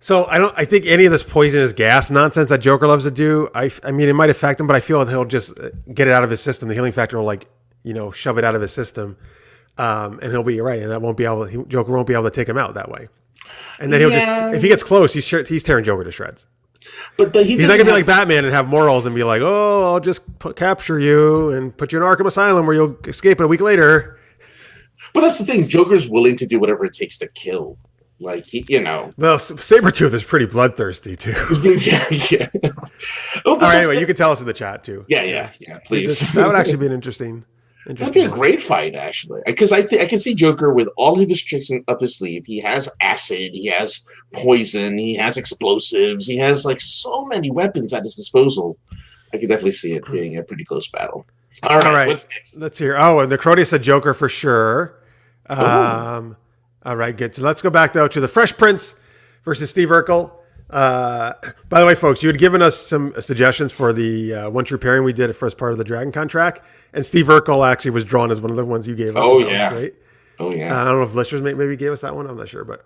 So I think any of this poisonous gas nonsense that Joker loves to do, I mean, it might affect him, but I feel he'll just get it out of his system. The healing factor will shove it out of his system, and he'll be right, and that Joker won't be able to take him out that way. And then he'll just, if he gets close, he's tearing Joker to shreds. But he's not gonna be like Batman and have morals and be like, oh, I'll just capture you and put you in Arkham Asylum where you'll escape a week later. But that's the thing. Joker's willing to do whatever it takes to kill. Like, Well, Sabretooth is pretty bloodthirsty, too. Yeah. All right, anyway, you can tell us in the chat, too. Yeah, please. That would actually be an interesting That'd be a great fight, actually. Because I can see Joker with all of his tricks up his sleeve. He has acid, he has poison, he has explosives, he has, like, so many weapons at his disposal. I could definitely see it being a pretty close battle. All right. Let's hear. Oh, and the Crody said Joker for sure. All right, good. So let's go back, though, to the Fresh Prince versus Steve Urkel. By the way, folks, you had given us some suggestions for the One True Pairing we did at first part of the Dragon Con track, and Steve Urkel actually was drawn as one of the ones you gave us. Oh, so yeah. That was great. Oh, yeah. I don't know if listeners maybe gave us that one. I'm not sure. But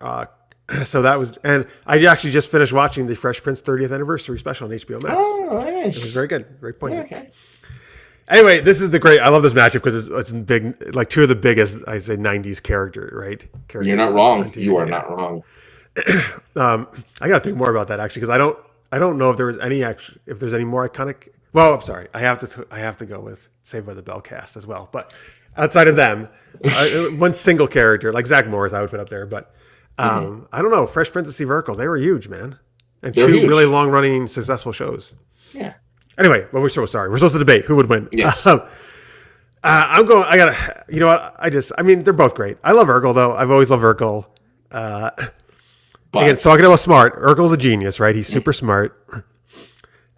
so that was, and I actually just finished watching the Fresh Prince 30th anniversary special on HBO Max. Oh, nice. It was very good. Very poignant. Yeah, okay. Anyway, this is I love this matchup because it's big, like two of the biggest, I say, 90s character, right? You're not wrong. You are not wrong. I got to think more about that actually, because I don't know if there's any more iconic. Well, I'm sorry, I have to go with Saved by the Bell cast as well. But outside of them, one single character like Zach Morris, I would put up there. But I don't know, Fresh Prince and Steve Urkel, they were huge, man, and two really long running successful shows. Yeah. Anyway, well, we're so sorry. We're supposed to debate who would win. Yes. I'm going. You know what? I mean, they're both great. I love Urkel though. I've always loved Urkel. Again, talking about smart, Urkel's a genius, right? He's super smart.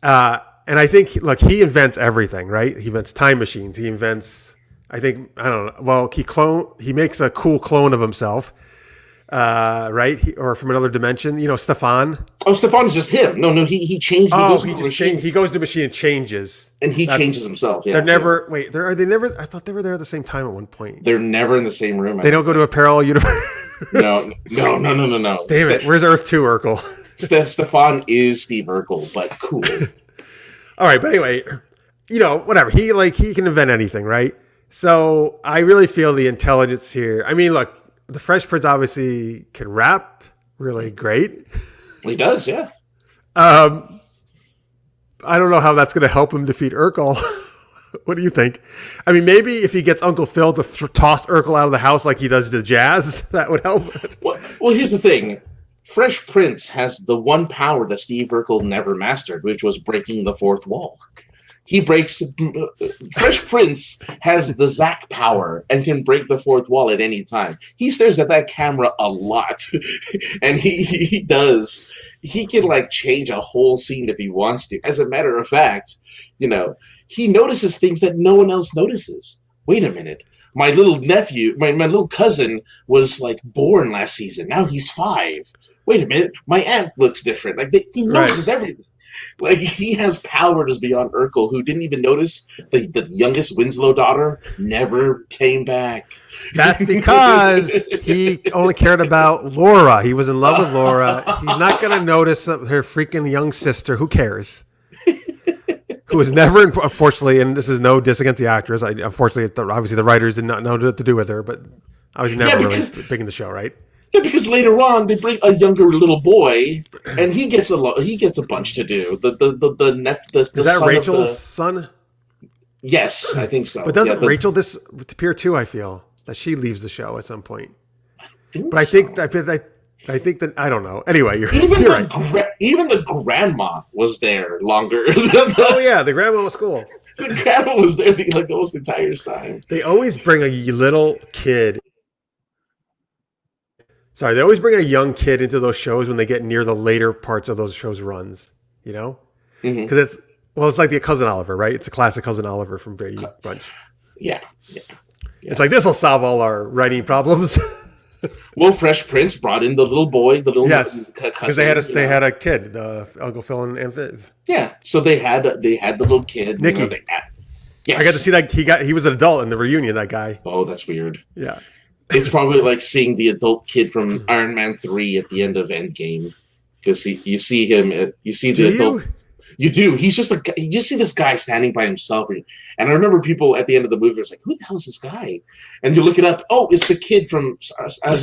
And I think, look, he invents everything, right? He invents time machines. He invents, I don't know. Well, he makes a cool clone of himself, right? Or from another dimension. Stefan. Oh, Stefan's just him. No, he changed. He goes to the machine and changes. And he changes himself. Yeah. They're never, wait, are they never, I thought they were there at the same time at one point. They're never in the same room. They don't go to a parallel universe. No. Damn it. Where's Earth 2 Urkel? Stefan is Steve Urkel, but cool. All right, but anyway, whatever. He can invent anything, right? So I really feel the intelligence here. I mean, look, the Fresh Prince obviously can rap really great. He does, yeah. I don't know how that's going to help him defeat Urkel. What do you think? I mean, maybe if he gets Uncle Phil to toss Urkel out of the house like he does to Jazz, that would help. Well, here's the thing. Fresh Prince has the one power that Steve Urkel never mastered, which was breaking the fourth wall. Fresh Prince has the Zack power and can break the fourth wall at any time. He stares at that camera a lot, and he does. He can change a whole scene if he wants to. As a matter of fact, he notices things that no one else notices. Wait a minute. My little nephew, my little cousin was born last season. Now he's 5. Wait a minute. My aunt looks different. He notices everything. He has powers beyond Urkel, who didn't even notice the youngest Winslow daughter never came back. That's because he only cared about Laura. He was in love with Laura. He's not going to notice her freaking young sister. Who cares? Who was never, unfortunately, and this is no diss against the actress. Unfortunately, obviously the writers did not know what to do with her, but I was never really big in the show, right? Yeah, because later on they bring a younger little boy, and he gets a bunch to do. Is that Rachel's son? Yes, I think so. But doesn't Rachel disappear too? I feel that she leaves the show at some point. But I think that I don't know. Anyway, you're right. Even the grandma was there longer. Oh yeah, the grandma was cool. The grandma was there like almost the entire time. They always bring a little kid. Sorry, they always bring a young kid into those shows when they get near the later parts of those shows' runs. You know, because it's like the Cousin Oliver, right? It's a classic Cousin Oliver from Brady Bunch. Yeah. It's like this will solve all our writing problems. Well, Fresh Prince brought in the little boy, yes, because they had a kid, Uncle Phil and Viv. Yeah, so they had the little kid, Nicky. Yes, I got to see that he was an adult in the reunion. That guy. Oh, that's weird. Yeah, it's probably like seeing the adult kid from Iron Man 3 at the end of Endgame, because you see him, adult. You do. He's just you just see this guy standing by himself. And I remember people at the end of the movie was like, who the hell is this guy? And you look it up. Oh, it's the kid from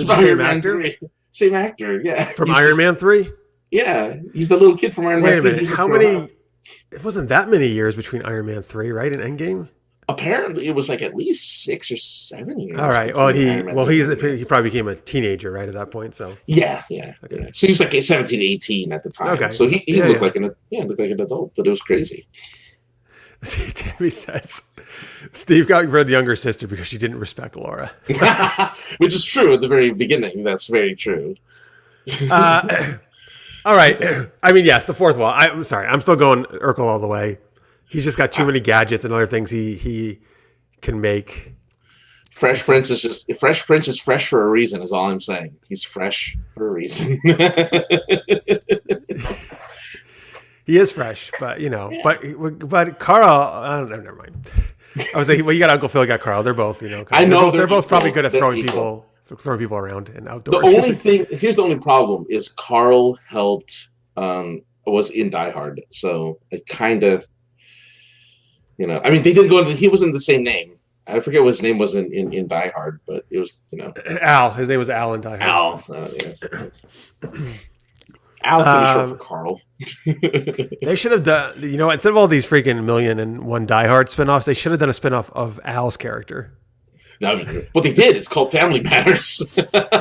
Iron Man 3. Same actor, yeah. From Iron Man 3? Yeah. He's the little kid from Iron Man 3. Wait a minute. How many? It wasn't that many years between Iron Man 3, right? And Endgame? Apparently, it was like at least 6 or 7 years. All right. Well, he probably became a teenager, right, at that point. So yeah. Okay. So he was like 17, 18 at the time. Okay. So he looked like an adult, but it was crazy. Tammy says Steve got rid of the younger sister because she didn't respect Laura, which is true at the very beginning. That's very true. All right. I mean, yes, the fourth wall. I'm sorry. I'm still going Urkel all the way. He's just got too many gadgets and other things he can make. Fresh Prince is fresh for a reason, is all I'm saying. He's fresh for a reason. He is fresh, but but Carl, I don't know, never mind. I was like, well, you got Uncle Phil, you got Carl. They're both, I know they're both probably good at throwing people around and outdoors. Here's the only problem is Carl helped was in Die Hard, so it kind of. I mean, they did go. He wasn't the same name. I forget what his name was in Die Hard, but it was Al. His name was Al in Die Hard. Al. Yes. Al pretty short for Carl. They should have done. Instead of all these freaking 1,000,001 Die Hard spinoffs, they should have done a spinoff of Al's character. No, what they did, it's called Family Matters.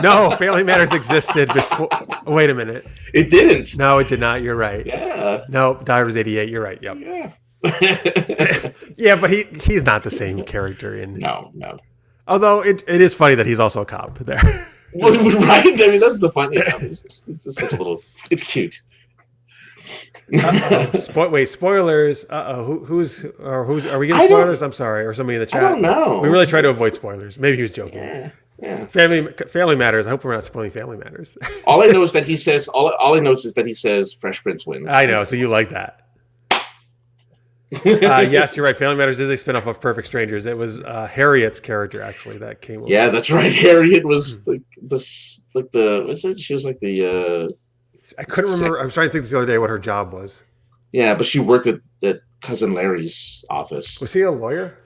No, Family Matters existed before. Wait a minute. It didn't. No, it did not. You're right. Yeah. No, Die Hard was 88. You're right. Yep. Yeah. Yeah, but he's not the same character in. No. Although it is funny that he's also a cop there. Well, right? I mean, that's the funny. It's just such a little. It's cute. Wait, spoilers. Who's are we getting spoilers? I'm sorry, or somebody in the chat. I don't know. We really try to avoid spoilers. Maybe he was joking. Yeah. Family Matters. I hope we're not spoiling Family Matters. All I know is that he says. All I know is that he says Fresh Prince wins. I know. So you like that. Yes, you're right. Family Matters is a spinoff of Perfect Strangers. It was Harriet's character actually that came over. Yeah, that's right. Harriet was what's it? She was like the. I couldn't remember. I was trying to think this the other day what her job was. Yeah, but she worked at Cousin Larry's office. Was he a lawyer?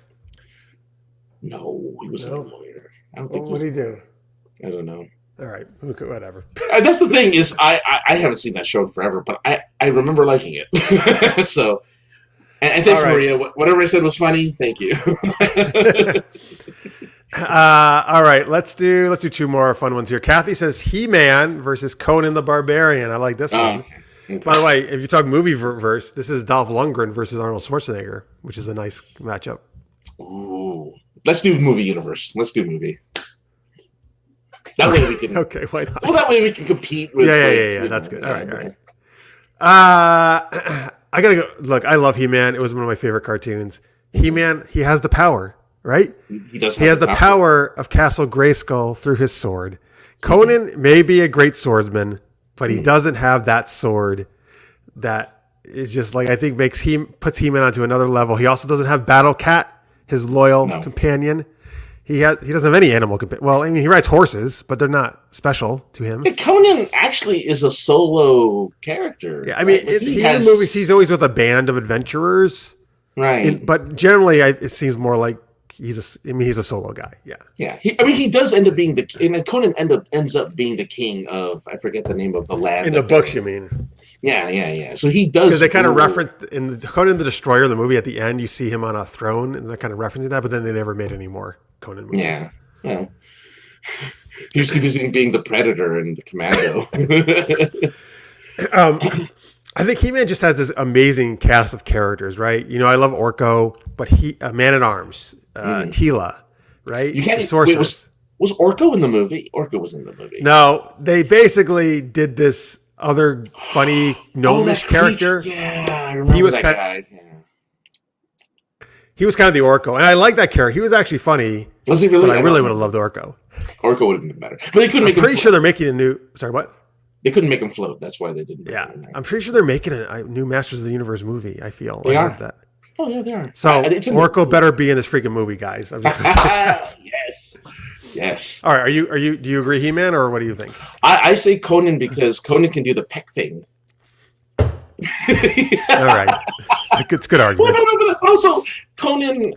No, he wasn't a lawyer. I don't think. What did he do? I don't know. All right, whatever. That's the thing is, I haven't seen that show in forever, but I remember liking it. So. And thanks, right. Maria. Whatever I said was funny. Thank you. All right, let's do 2 more fun ones here. Kathy says He-Man versus Conan the Barbarian. I like this one. Okay. By the way, if you talk movie verse, this is Dolph Lundgren versus Arnold Schwarzenegger, which is a nice matchup. Ooh, let's do movie universe. Let's do movie. That way we can. Okay, why not? Well, that way we can compete with. Yeah. That's good. All right. I gotta go. Look, I love He-Man. It was one of my favorite cartoons. He-Man, he has the power, right? He does. He has the power of Castle Grayskull through his sword. Conan may be a great swordsman, but he doesn't have that sword that is just like I think puts He-Man onto another level. He also doesn't have Battle Cat, his loyal companion. He doesn't have any animal companion. Well, I mean, he rides horses, but they're not special to him. Conan actually is a solo character. Yeah, I mean, in movies, he's always with a band of adventurers. Right. But generally, it seems more like he's a solo guy. Yeah. Yeah. He does end up being and Conan ends up being the king of, I forget the name of the land. In the books, you mean? Yeah. So he does, because they kind of referenced in the Conan the Destroyer, the movie at the end, you see him on a throne, and they're kind of referencing that. But then they never made any more Conan movies. Yeah. Well, he's being the Predator and the Commando. I think He-Man just has this amazing cast of characters, right? You know, I love Orko, but Man-at-Arms, Tila, right? You can't. Sorceress. Was Orko in the movie? Orko was in the movie. No, they basically did this other funny gnomish character. Yeah, I remember he was that guy. Yeah. He was kind of the Orko, and I like that character. He was actually funny. Was he really? But I really would have loved Orko. Orko would have been better, but they couldn't make. I'm pretty sure they're making a new. Sorry, what? They couldn't make him float. That's why they didn't. Yeah, I'm pretty sure they're making a new Masters of the Universe movie. I feel they are. That. Oh yeah, they are. So Orko better be in this freaking movie, guys. I'm just Yes. All right. Do you agree, He-Man, or what do you think? I say Conan because Conan can do the peck thing. All right. It's a good argument. Well, but also Conan.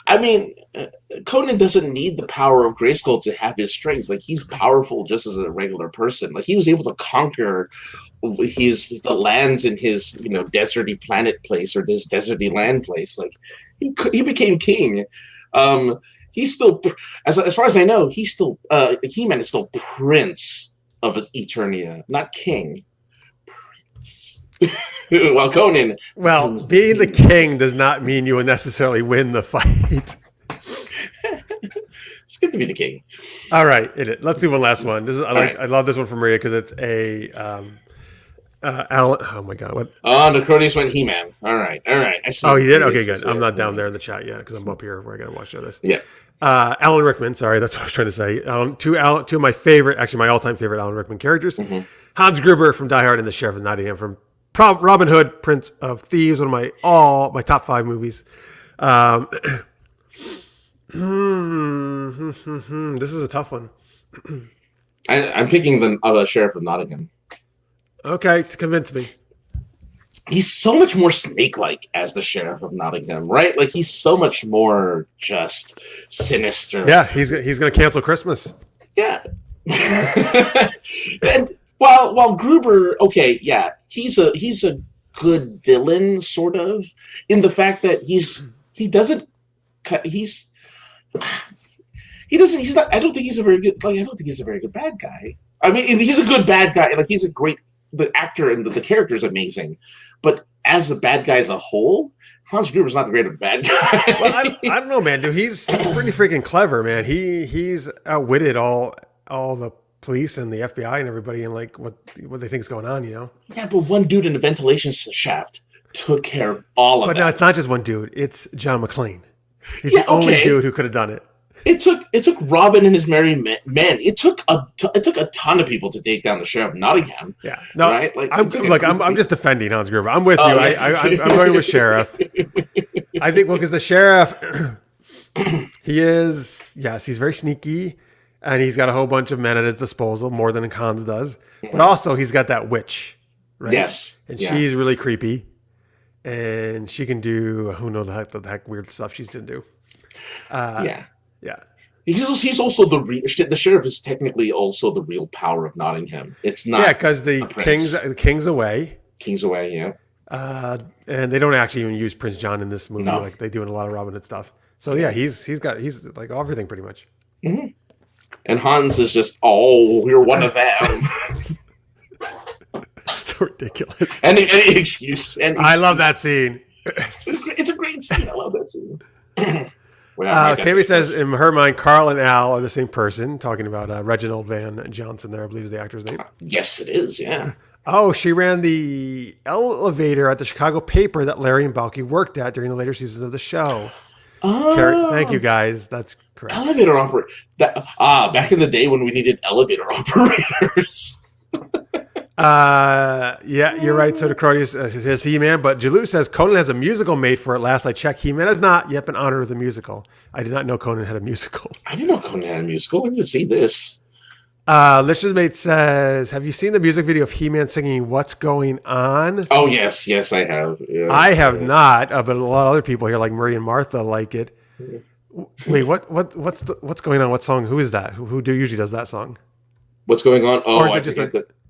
I mean, Conan doesn't need the power of Grayskull to have his strength. Like, he's powerful just as a regular person. Like, he was able to conquer the lands in his, deserty planet place or this deserty land place. Like, he became king. He's still, as far as I know, he's still He-Man is still Prince of Eternia, not king. Prince. Well, Conan. Well, being the king does not mean you will necessarily win the fight. It's good to be the king. All right, let's do one last one. I love this one from Maria because it's a Alan. Oh my God! What? Oh, the Cronius went He-Man. All right. I see. Oh, you did? Okay, good. I'm not down there in the chat yet because I'm up here where I got to watch this. Yeah. Alan Rickman. Sorry, that's what I was trying to say. Two of my favorite, actually my all-time favorite Alan Rickman characters. Mm-hmm. Hans Gruber from Die Hard and the Sheriff of Nottingham from Robin Hood, Prince of Thieves, one of my top 5 movies. This is a tough one. I'm picking the Sheriff of Nottingham. Okay, to convince me. He's so much more snake-like as the Sheriff of Nottingham, right? Like, he's so much more just sinister. Yeah, he's going to cancel Christmas. Yeah. And while Gruber, okay, yeah, he's a good villain, sort of, in the fact that he's not, I don't think he's a very good bad guy. I mean, he's a good bad guy. Like, the actor and the character is amazing. But as a bad guy as a whole, Hans Gruber's not the greatest bad guy. Well, I don't know, man, dude. He's pretty freaking clever, man. He's outwitted all the police and the FBI and everybody and like what they think is going on, Yeah, but one dude in the ventilation shaft took care of all of that. But no, it's not just one dude. It's John McClane. He's the only dude who could have done it. It took Robin and his merry men. It took a ton of people to take down the Sheriff of Nottingham. Yeah, no, right? I'm just defending Hans Gruber. I'm with you. Yeah. I'm going with Sheriff. I think because the Sheriff, he's very sneaky, and he's got a whole bunch of men at his disposal, more than Hans does. But also, he's got that witch, right? Yes, and she's really creepy, and she can do who knows the heck weird stuff she's gonna do. Yeah. He's also the sheriff is technically also the real power of Nottingham. It's not. Yeah, because the king's away. King's away, yeah. And they don't actually even use Prince John in this movie No. like they do in a lot of Robin Hood stuff. So yeah, he's like everything pretty much. Mm-hmm. And Hans is just, we're one of them. It's ridiculous. Any excuse. I love that scene. It's a great scene. I love that scene. Tammy says in her mind, Carl and Al are the same person. Talking about Reginald Van Johnson there, I believe is the actor's name. Yes, it is, yeah. Oh, she ran the elevator at the Chicago paper that Larry and Balky worked at during the later seasons of the show. Oh. Thank you, guys. That's correct. Elevator operator. Back in the day when we needed elevator operators. Yeah, you're right. So Cronius says He-Man, but Jalou says Conan has a musical made for it. Last I checked, He-Man has not yet been honored with a musical. I did not know Conan had a musical. I didn't know Conan had a musical. I didn't see this. Lich's Mate says, have you seen the music video of He-Man singing "What's Going On"? Oh yes, I have. Yeah. I have not, but a lot of other people here, like Murray and Martha, like it. Wait, what's going on? What song? Who is that? Who usually does that song? What's going on? Oh, or is it just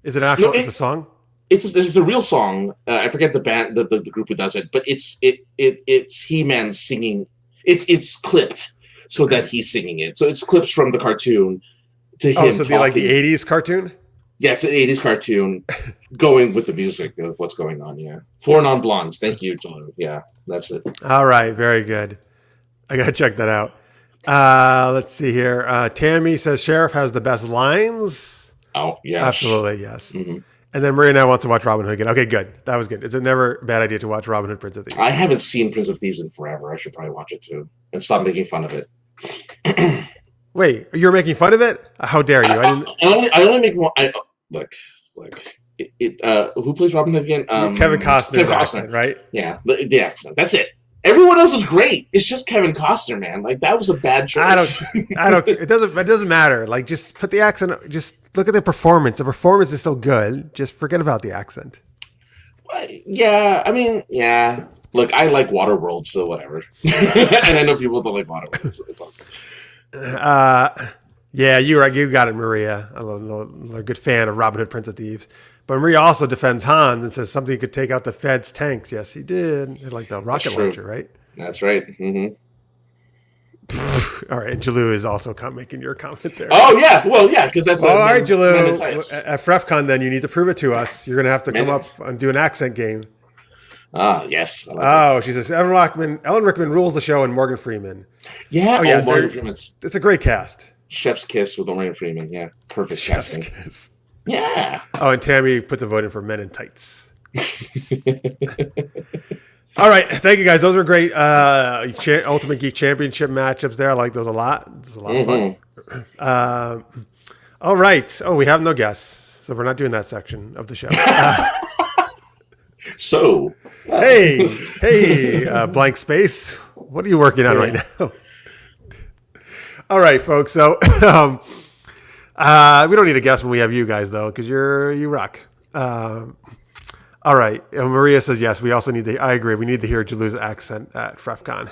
is it actual? It's a song. it's a real song. I forget the band, the group who does it, but it's He-Man singing. It's clipped so that he's singing it. So it's clips from the cartoon to him. So the talking. 80s cartoon. Yeah, it's an 80s cartoon going with the music of what's going on. Yeah, Four Non-Blondes. Thank you, John. Yeah, that's it. All right, very good. I gotta check that out. Let's see here. Tammy says Sheriff has the best lines. Oh yeah, absolutely, yes. Mm-hmm. And then Maria now wants to watch Robin Hood again. Okay, good. That was good. It's a never a bad idea to watch Robin Hood, Prince of Thieves. I haven't seen Prince of Thieves in forever. I should probably watch it too and stop making fun of it. Wait, you're making fun of it? How dare you? I only make one. Look. Who plays Robin Hood again? Kevin Costner. Accent, right? Yeah, the accent. That's it. Everyone else is great. It's just Kevin Costner, man. Like that was a bad choice. I don't. It doesn't matter. Like just put the accent. Just look at the performance. The performance is still good. Just forget about the accent. Yeah, I mean, yeah. Look, I like Waterworld, so whatever. And I know people don't like Waterworld, so it's all good. Yeah, you're right. You got it, Maria. I'm a good fan of Robin Hood, Prince of Thieves. But Maria also defends Hans and says something could take out the Fed's tanks. Yes, he did. Like the rocket launcher, right? That's right. Mm-hmm. All right, and Jalou is also making your comment there. Oh, yeah. Well, yeah, because that's... all right, Jalou. At FrefCon, then, you need to prove it to us. You're going to have to come up and do an accent game. Yes. She says, Ellen Rickman rules the show and Morgan Freeman. Yeah. Yeah. Morgan Freeman's... It's a great cast. Chef's Kiss with Morgan Freeman. Yeah. Perfect casting. Chef's Kiss. Yeah. Oh, and Tammy puts a vote in for Men in Tights. All right. Thank you, guys. Those were great Ultimate Geek Championship matchups there. I like those a lot. It's a lot of fun. All right. Oh, we have no guests, so we're not doing that section of the show. Hey, blank space. What are you working on right now? All right, folks. So we don't need a guest when we have you guys, though, because you rock. All right. Maria says yes. We also I agree. We need to hear Jalou's accent at FrefCon.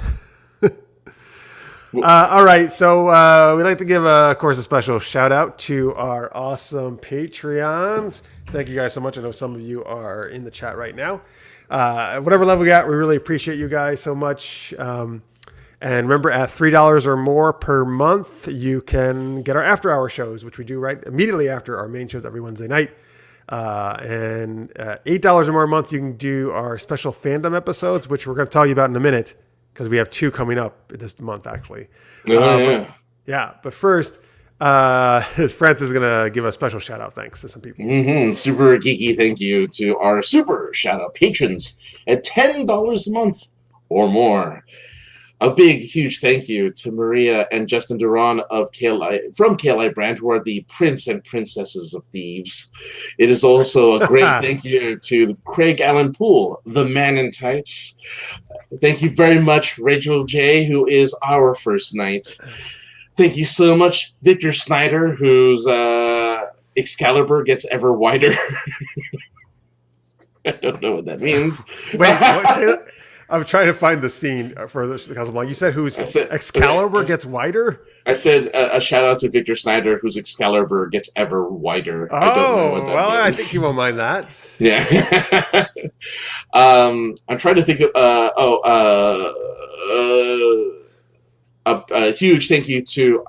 All right. So we'd like to give, of course, a special shout out to our awesome Patreons. Thank you guys so much. I know some of you are in the chat right now. Whatever level we got, we really appreciate you guys so much. And remember, at $3 or more per month, you can get our after-hour shows, which we do right immediately after our main shows every Wednesday night. And $8 or more a month, you can do our special fandom episodes, which we're going to tell you about in a minute because we have 2 coming up this month, actually. But first, Francis is going to give a special shout-out thanks to some people. Super geeky thank you to our super shout-out patrons at $10 a month or more. A big, huge thank you to Maria and Justin Duran of from KLI Brand, who are the prince and princesses of thieves. It is also a great thank you to Craig Allen Poole, the man in tights. Thank you very much, Rachel J., who is our first knight. Thank you so much, Victor Snyder, whose Excalibur gets ever wider. I don't know what that means. Wait, what? Say that? I'm trying to find the scene for the Casablanca. You said Excalibur gets wider? I said a shout out to Victor Snyder, whose Excalibur gets ever wider. Oh, I don't know what that means. I think you won't mind that. Yeah. I'm trying to think of a huge thank you to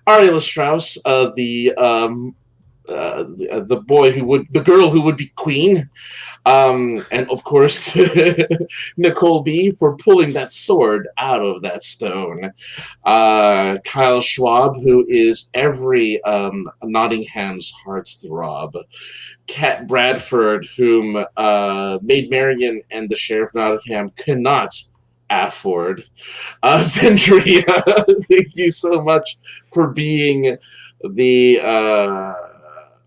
Ariela Strauss, the girl who would be queen. And of course, Nicole B for pulling that sword out of that stone. Kyle Schwab, who is every Nottingham's heartthrob. Kat Bradford, whom Maid Marian and the Sheriff of Nottingham cannot afford. Zendria, thank you so much for being the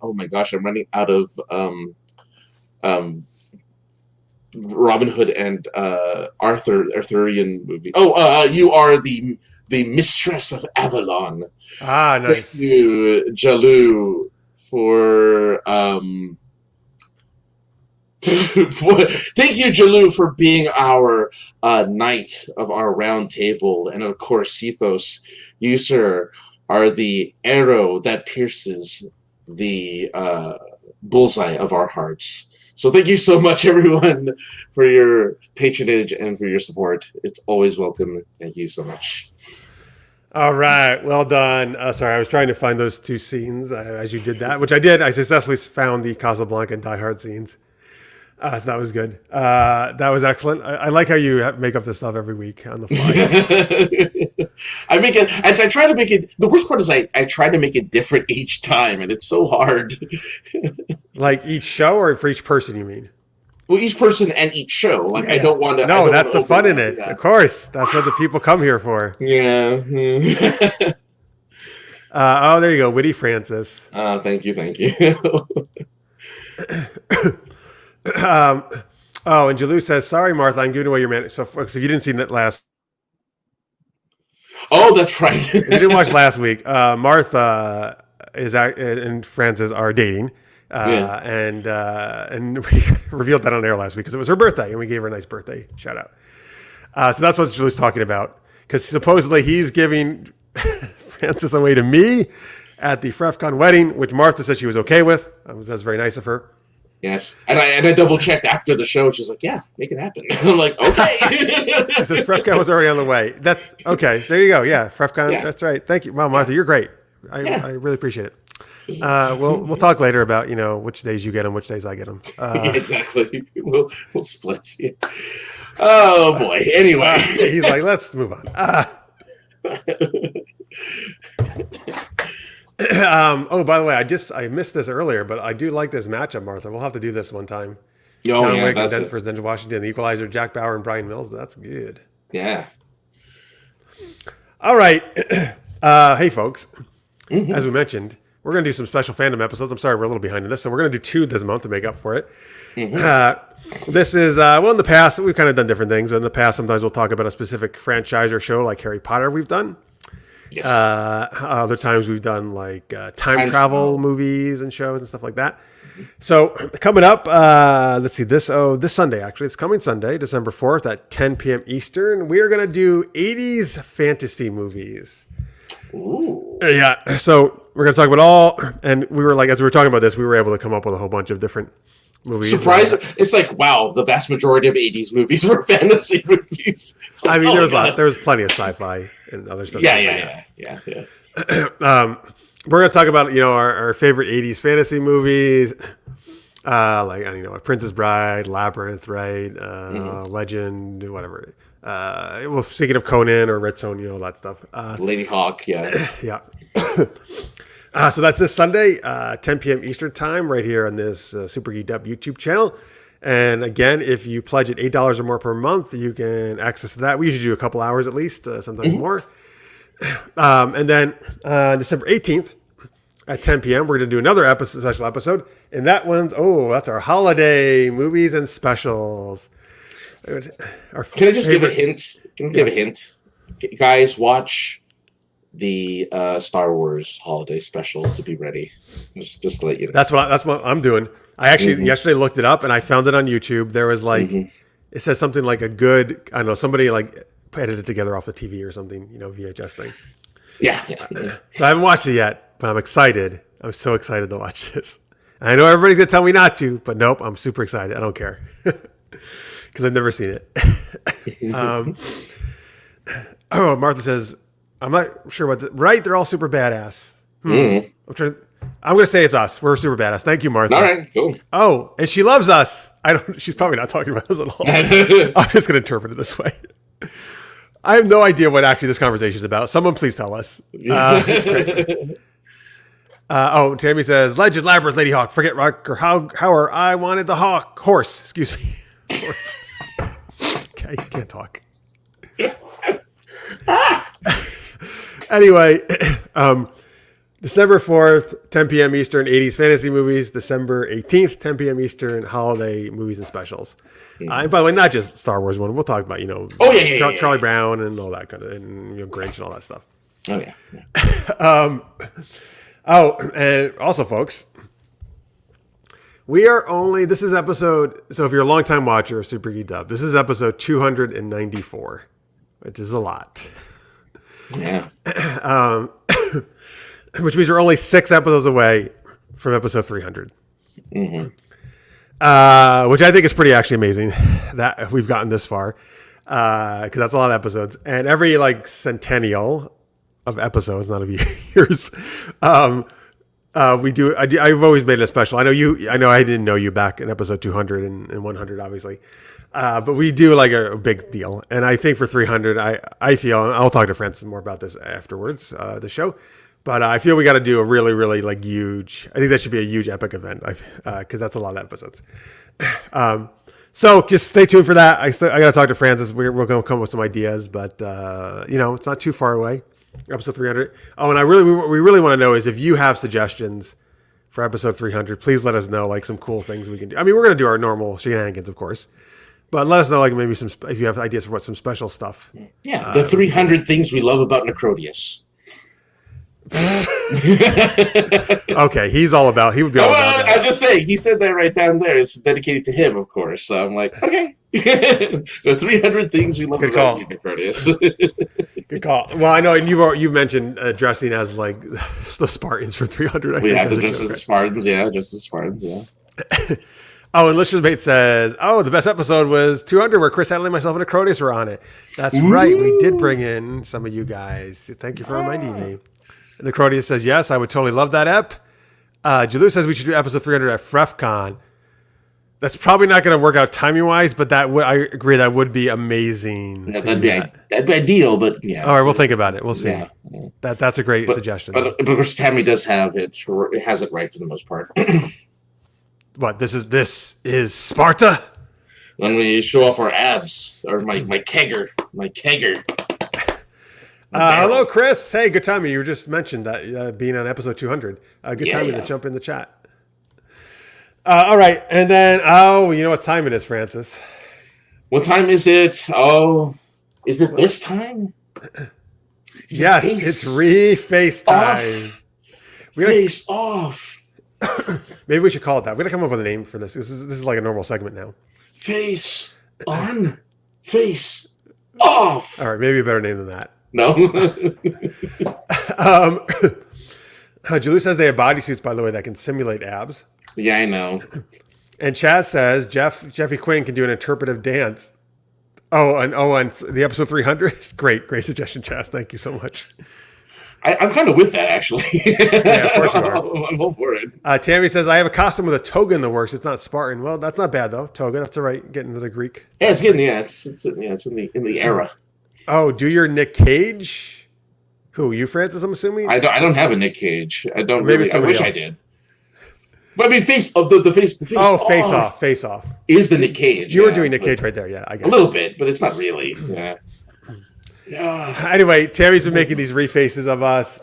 oh my gosh, I'm running out of Robin Hood and Arthurian movie. You are the mistress of Avalon. Nice. Thank you, Jalou, for thank you, Jalou, for being our knight of our round table, and of course, Cethos, you, sir, are the arrow that pierces the bullseye of our hearts. So thank you so much, everyone, for your patronage and for your support. It's always welcome. Thank you so much. All right, well done. Sorry, I was trying to find those two scenes as you did that, which I did. I successfully found the Casablanca and Die Hard scenes. So that was good. That was excellent. I like how you make up this stuff every week on the fly. I make it. I try to make it. The worst part is I try to make it different each time, and it's so hard. Like each show, or for each person, you mean? Well, each person and each show. Like I don't want to. No, that's the fun in it. Yeah. Of course, that's what the people come here for. Yeah. Oh, there you go, Witty Francis. Thank you. Oh, and Jalou says, "Sorry, Martha, I'm giving away your man." So, folks, if you didn't see that last, that's right. if you didn't watch last week, Martha and Francis are dating. And we revealed that on air last week because it was her birthday, and we gave her a nice birthday shout out. So that's what Julie's talking about, because supposedly he's giving Francis away to me at the FrefCon wedding, which Martha said she was okay with. That's very nice of her. Yes, and I double checked after the show. She's like, "Yeah, make it happen." I'm like, "Okay." She says FrefCon was already on the way. That's okay. So there you go. Yeah, FrefCon. Yeah. That's right. Thank you, wow, Martha. You're great. I really appreciate it. We'll talk later about which days you get them, which days I get them. Exactly. We'll split. Yeah. Oh boy. Anyway, he's like, let's move on. Oh, by the way, I missed this earlier, but I do like this matchup, Martha. We'll have to do this one time. John Wick and Denver's Denzel Washington, the Equalizer, Jack Bauer and Brian Mills. That's good. Yeah. All right. Hey, folks. Mm-hmm. As we mentioned, we're going to do some special fandom episodes. I'm sorry, we're a little behind in this, so we're going to do 2 this month to make up for it. Mm-hmm. This is, in the past, we've kind of done different things. In the past, sometimes we'll talk about a specific franchise or show, like Harry Potter we've done. Yes. Other times we've done, like, time travel movies and shows and stuff like that. Mm-hmm. So, coming up, let's see, this Sunday, actually. It's coming Sunday, December 4th at 10 p.m. Eastern. We are going to do 80s fantasy movies. Ooh. Yeah, so we're going to talk about all, and we were like, as we were talking about this, we were able to come up with a whole bunch of different movies. Surprise! It's like, wow, the vast majority of 80s movies were fantasy movies. Like, I mean, there was plenty of sci-fi and other stuff. Yeah. We're going to talk about, our favorite 80s fantasy movies, like, Princess Bride, Labyrinth, right? Legend, whatever. Well, speaking of Conan or Red Sonja, all that stuff. Lady Hawk, yeah. Yeah. So that's this Sunday, 10 p.m. Eastern time, right here on this Super Geeked Up YouTube channel. And again, if you pledge at $8 or more per month, you can access that. We usually do a couple hours at least, sometimes more. And then December 18th at 10 p.m., we're going to do another special episode. And that one's, that's our holiday movies and specials. Can I just give a hint? Give a hint? Guys, watch the Star Wars holiday special to be ready. Just to let you know. That's what I'm doing. I actually yesterday looked it up and I found it on YouTube. There was like, it says something like a good, I don't know, somebody like edited it together off the TV or something, VHS thing. Yeah. So I haven't watched it yet, but I'm excited. I'm so excited to watch this. I know everybody's going to tell me not to, but nope, I'm super excited. I don't care. Because I've never seen it. Martha says, I'm not sure right? They're all super badass. I'm going to say it's us. We're super badass. Thank you, Martha. All right, cool. Oh, and she loves us. She's probably not talking about us at all. I'm just going to interpret it this way. I have no idea what actually this conversation is about. Someone please tell us. It's great. Tammy says, Legend, Labyrinth, Lady Hawk, Forget Rocker, Howard, I wanted the horse. Excuse me. Horse. Okay, you can't talk. Anyway, December 4th, 10 p.m. Eastern, 80s fantasy movies. December 18th, 10 p.m. Eastern, holiday movies and specials. And by the way, not just Star Wars one. We'll talk about, Charlie Brown and all that kind of, and Grinch and all that stuff. Oh, yeah. And also, folks, this is episode, so if you're a longtime watcher of Super Geeked Up, this is episode 294, which is a lot. Yeah. Which means we're only 6 episodes away from episode 300. which I think is pretty actually amazing that we've gotten this far, because that's a lot of episodes, and every like centennial of episodes, not of years, we do. I've always made it a special. I know you. I know I didn't know you back in episode 200 and 100, obviously, but we do like a big deal, and I think for 300, I feel, and I'll talk to Francis more about this afterwards, the show. But I feel we got to do a really, really like huge. I think that should be a huge epic event, because that's a lot of episodes. So just stay tuned for that. I got to talk to Francis. We're going to come up with some ideas, but it's not too far away. Episode 300. Oh, and we really want to know is if you have suggestions for episode 300, please let us know like some cool things we can do. I mean, we're going to do our normal shenanigans, of course, but let us know like maybe if you have ideas for some special stuff. Yeah, the 300 things we love about Necrodius. Okay, he would be all about that. I'm just saying, he said that right down there. It's dedicated to him, of course. So I'm like, okay. The 300 things we love about Necrodius. Good call. Well, I know, and you've mentioned dressing as like the Spartans for 300. We have to dress as the Spartans, yeah. Dress as Spartans, yeah. Oh, and Listener's Mate says, the best episode was 200 where Chris Hadley and myself and Necrodius were on it. That's right. We did bring in some of you guys. Thank you for reminding me. And Necrodius says, yes, I would totally love that ep. Jalou says we should do episode 300 at FrefCon. That's probably not going to work out timing-wise, but I agree, that would be amazing. Yeah, that'd be ideal, but yeah. All right, we'll think about it. We'll see. Yeah. That's a great suggestion. But of course, Tammy does have it. It has it right for the most part. What, this is Sparta? When we show off our abs, or my kegger. Hello, Chris. Hey, good timing. You just mentioned that being on episode 200. Good timing to jump in the chat. All right, and then you know what time it is, Francis? What time is it? Oh, is it this time? Yes, it's reface time. Face off. Maybe we should call it that. We're gonna come up with a name for this. This is like a normal segment now. Face on, face off. All right, maybe a better name than that. No. Julie says they have bodysuits, by the way, that can simulate abs. Yeah, I know. And Chaz says Jeffy Quinn can do an interpretive dance. And the episode 300. Great suggestion, Chaz. Thank you so much. I'm kind of with that, actually. Yeah, of course you are. I'm all for it. Tammy says I have a costume with a toga in the works. It's not Spartan. Well, that's not bad though. Toga, that's all right. Getting into the Greek. Yeah, it's getting it's in the era. Oh, do your Nick Cage? Who, you, Francis? I'm assuming. I don't have a Nick Cage. I don't Maybe really. I wish else. I did. But I mean, face off. Face off. Is the Nick Cage? You were doing Nick Cage right there. Yeah, I get a little bit, but it's not really. Yeah. Anyway, Tammy's been making these refaces of us.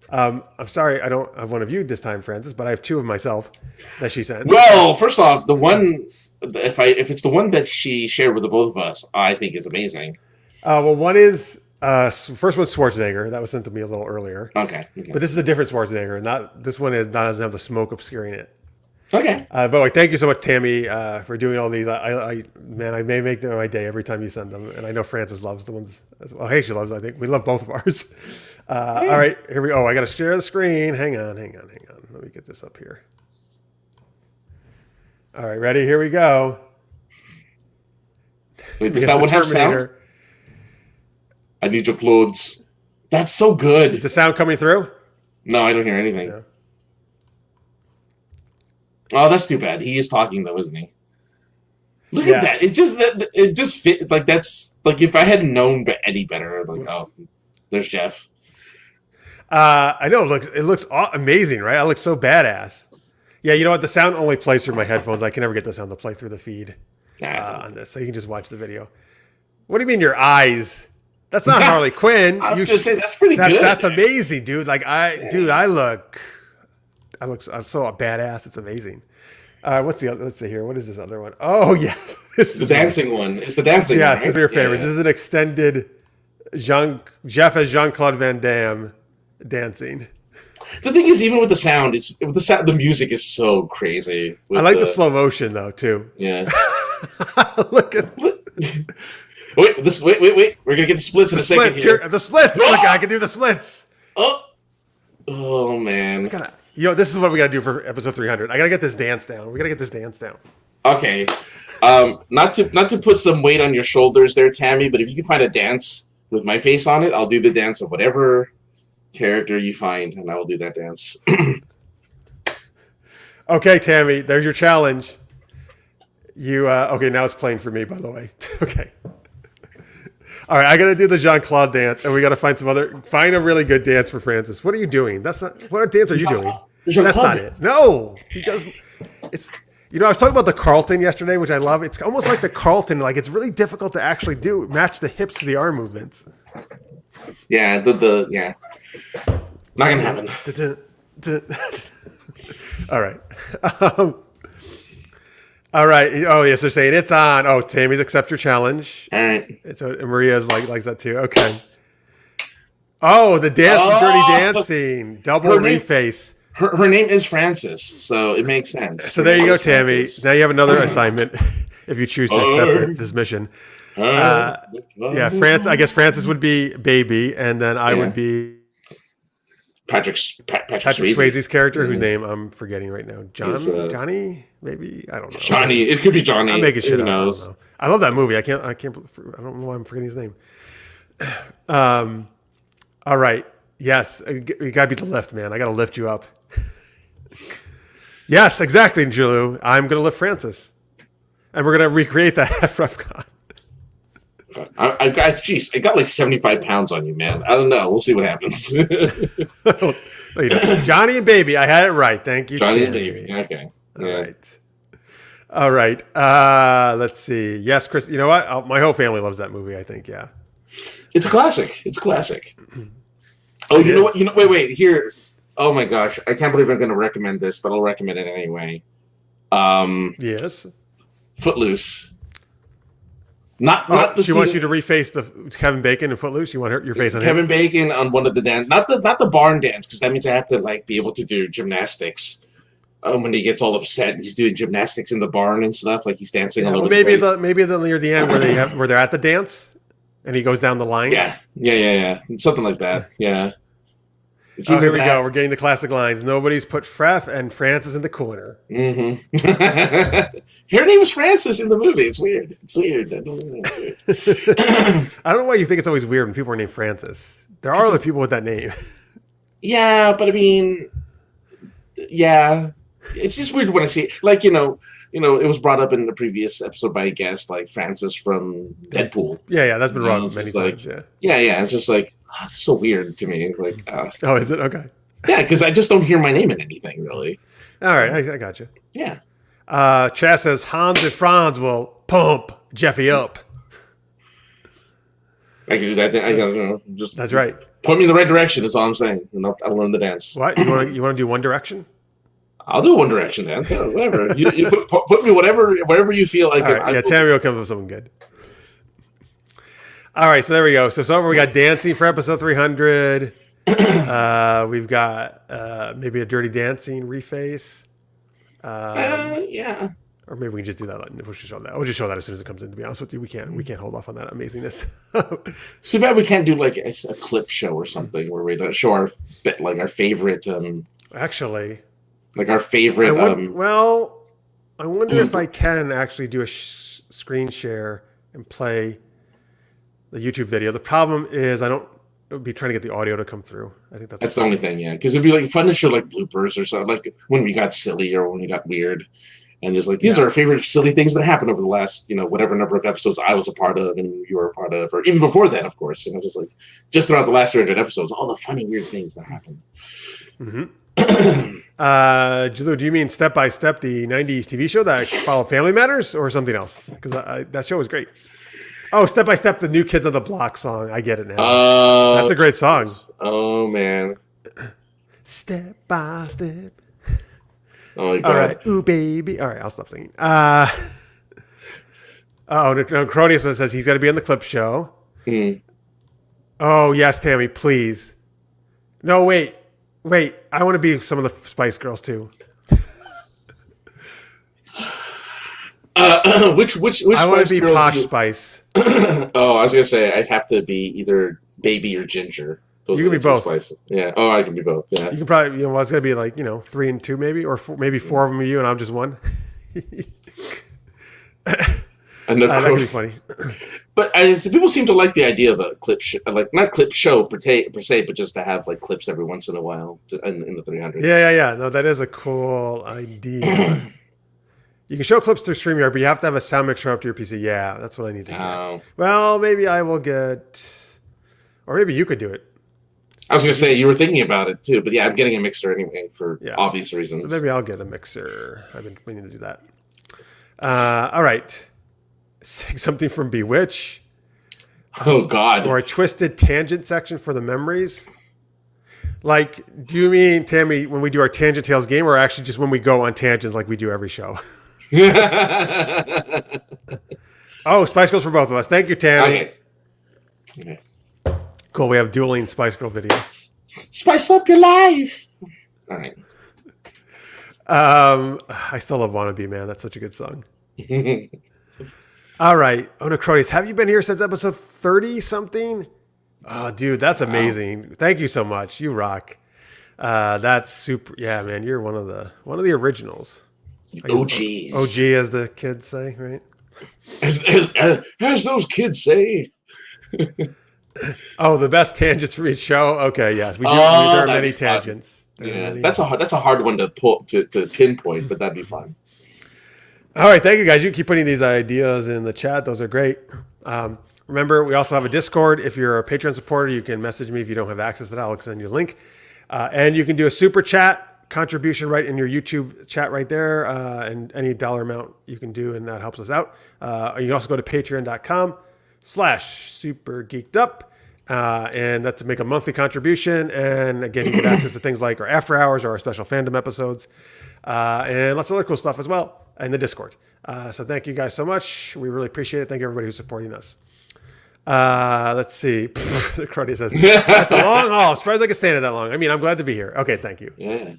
I'm sorry, I don't have one of you this time, Francis, but I have two of myself that she sent. Well, first off, the one if it's the one that she shared with the both of us, I think is amazing. Well, one is first one's Schwarzenegger. That was sent to me a little earlier. Okay. But this is a different Schwarzenegger. This one doesn't have the smoke obscuring it. Okay. But thank you so much, Tammy, for doing all these. I may make them my day every time you send them, and I know Francis loves the ones as well. Hey, she loves. I think we love both of ours. All right, here we go. I got to share the screen. Hang on. Let me get this up here. All right, ready? Here we go. Wait, does that one have sound? I need your clothes. That's so good. Is the sound coming through? No, I don't hear anything. No. Oh, that's too bad. He is talking though, isn't he? Look at that. It just fit. Like that's like if I had known any better. Like, there's Jeff. I know. It looks amazing, right? I look so badass. Yeah, you know what? The sound only plays through my headphones. I can never get the sound to play through the feed on this, so you can just watch the video. What do you mean your eyes? That's not Harley Quinn. I was going to say that's pretty good. That's amazing, dude. Like I look I'm so badass. It's amazing. Let's see here. What is this other one? Oh yeah, this is the dancing one. It's the dancing one. Yes, this is your favorite. This is an extended Jeff as Jean-Claude Van Damme dancing. The thing is, even with the sound, the music is so crazy. I like the slow motion though too. Yeah. Look at. Wait. We're gonna get the splits in a second here. The splits. Look, I can do the splits. Oh man. This is what we gotta do for episode 300. I gotta get this dance down. We gotta get this dance down. Okay. Not to put some weight on your shoulders there, Tammy, but if you can find a dance with my face on it, I'll do the dance of whatever character you find, and I will do that dance. Okay, Tammy, there's your challenge. You okay? Now it's playing for me, by the way. Okay. All right, I got to do the Jean-Claude dance, and we got to find a really good dance for Francis. What are you doing? That's not. What dance are you doing? That's not it. No, he does. It's. I was talking about the Carlton yesterday, which I love. It's almost like the Carlton. Like it's really difficult to actually match the hips to the arm movements. Yeah, yeah. Not gonna happen. All right. All right. Oh, yes, they're saying it's on. Oh, Tammy's accept your challenge. All right. So Maria's likes that too. Okay. Oh, the dancing, dirty dancing, double reface. Her name is Frances, so it makes sense. So there you go, Tammy. Francis. Now you have another assignment if you choose to accept this mission. Yeah, I guess Francis would be Baby, and then I would be Patrick Swayze's character, whose name I'm forgetting right now. Johnny, maybe, I don't know. Johnny, it could be Johnny. I'm making shit up. Knows? I love that movie. I don't know why I'm forgetting his name. All right. Yes, you gotta beat the lift, man. I gotta lift you up. Yes, exactly, Julu. I'm gonna lift Francis, and we're gonna recreate that at RefCon. I got like 75 pounds on you, man. I don't know. We'll see what happens. Johnny and Baby. I had it right. Thank you, Johnny and Baby. Okay. All right. Let's see. Yes, Chris. You know what? My whole family loves that movie. I think. Yeah. It's a classic. Oh, you know what? Wait. Here. Oh my gosh! I can't believe I'm going to recommend this, but I'll recommend it anyway. Yes. Footloose. Not she wants you to reface the Kevin Bacon and Footloose. You want your face on Kevin Bacon on one of the dance, not the barn dance, because that means I have to be able to do gymnastics. When he gets all upset and he's doing gymnastics in the barn and stuff, like he's dancing all over the place. Maybe near the end where they're at the dance and he goes down the line. Yeah, something like that. Yeah. Here we go. We're getting the classic lines. Nobody's put Fref and Francis in the corner. Mm-hmm. Her name was Francis in the movie. It's weird. I don't know. It's weird. I don't know why you think it's always weird when people are named Francis. There are other people with that name. Yeah, but I mean, yeah, it's just weird when I see it was brought up in the previous episode by a guest, like Francis from Deadpool. Yeah, that's been brought up many times. Yeah, it's just like it's so weird to me. Like, oh, is it okay? Yeah, because I just don't hear my name in anything really. All right, I got you. Yeah. Chaz says Hans and Franz will pump Jeffy up. I can do that. I don't know. Just that's right. Point me in the right direction. Is all I'm saying, and I'll learn the dance. What you want to do? One Direction. I'll do One Direction dance. Whatever. you put me whatever you feel like. Right, yeah, Tammy will come up with something good. All right, so there we go. So we got dancing for episode 300. We've got maybe a Dirty Dancing reface. Yeah. Or maybe we can just do that. We'll just show that. We'll just show that as soon as it comes in. To be honest with you, we can't hold off on that amazingness. Too bad we can't do like a clip show or something where we show our favorite. Actually. Like our favorite. I wonder if I can actually do a screen share and play the YouTube video. The problem is it would be trying to get the audio to come through. I think that's the only thing, yeah. Because it'd be like fun to show like bloopers or something, like when we got silly or when we got weird, and just like these are our favorite silly things that happened over the last whatever number of episodes I was a part of and you were a part of, or even before that, of course. Just throughout the last 300 episodes, all the funny weird things that happened. Mm-hmm. Jilu, do you mean Step by Step, the 90s TV show that followed Family Matters, or something else? Because that show was great. Oh, Step by Step, the New Kids on the Block song. I get it now. That's a great song. Oh, man. Step by Step. Oh, my God. All right. Ooh, baby. All right, I'll stop singing. Cronius says he's got to be on the clip show. Oh, yes, Tammy, please. No, wait. I want to be some of the Spice Girls too. Which I want to be Girl Posh Spice. Oh, I was gonna say I'd have to be either Baby or Ginger. You can be both. Spices. Yeah. Oh, I can be both. Yeah. You can probably. It's gonna be like 3 and 2 maybe, or maybe 4 of them are you and I'm just one. And the That could be funny. But people seem to like the idea of a clip, like not clip show per se, but just to have like clips every once in a while in the 300. Yeah. No, that is a cool idea. You can show clips through StreamYard, but you have to have a sound mixer up to your PC. Yeah, that's what I need to get. Well, maybe I will get, or maybe you could do it. I was going to say you were thinking about it too, but yeah, I'm getting a mixer anyway for obvious reasons. So maybe I'll get a mixer. I've been meaning to do that. All right. Something from Bewitch. Oh, God. Or a twisted tangent section for the memories. Like, do you mean, Tammy, when we do our Tangent Tales game, or actually just when we go on tangents like we do every show? Oh, Spice Girls for both of us. Thank you, Tammy. Okay. Cool. We have dueling Spice Girl videos. Spice up your life. All right. I still love Wannabe, man. That's such a good song. All right. Onocrotis, have you been here since episode 30-something? Oh, dude, that's amazing. Wow. Thank you so much. You rock. That's super. Yeah, man, you're one of the originals. OGs. OG, as the kids say, right? As those kids say. Oh, the best tangents for each show. Okay, yes, we do. There are many tangents. That's a hard one to pull to pinpoint, but that'd be fun. All right, thank you guys. You keep putting these ideas in the chat; those are great. Remember, we also have a Discord. If you're a Patreon supporter, you can message me. If you don't have access to that, I'll send you a link, and you can do a super chat contribution right in your YouTube chat right there, and any dollar amount you can do, and that helps us out. You can also go to patreon.com/supergeekedup. And that's to make a monthly contribution. And again, you get access to things like our after hours or our special fandom episodes, and lots of other cool stuff as well in the Discord. So thank you guys so much. We really appreciate it. Thank you everybody who's supporting us. Let's see. The Cruddy says, that's a long haul. I'm surprised I could stand it that long. I mean, I'm glad to be here. Okay, thank you. Yeah.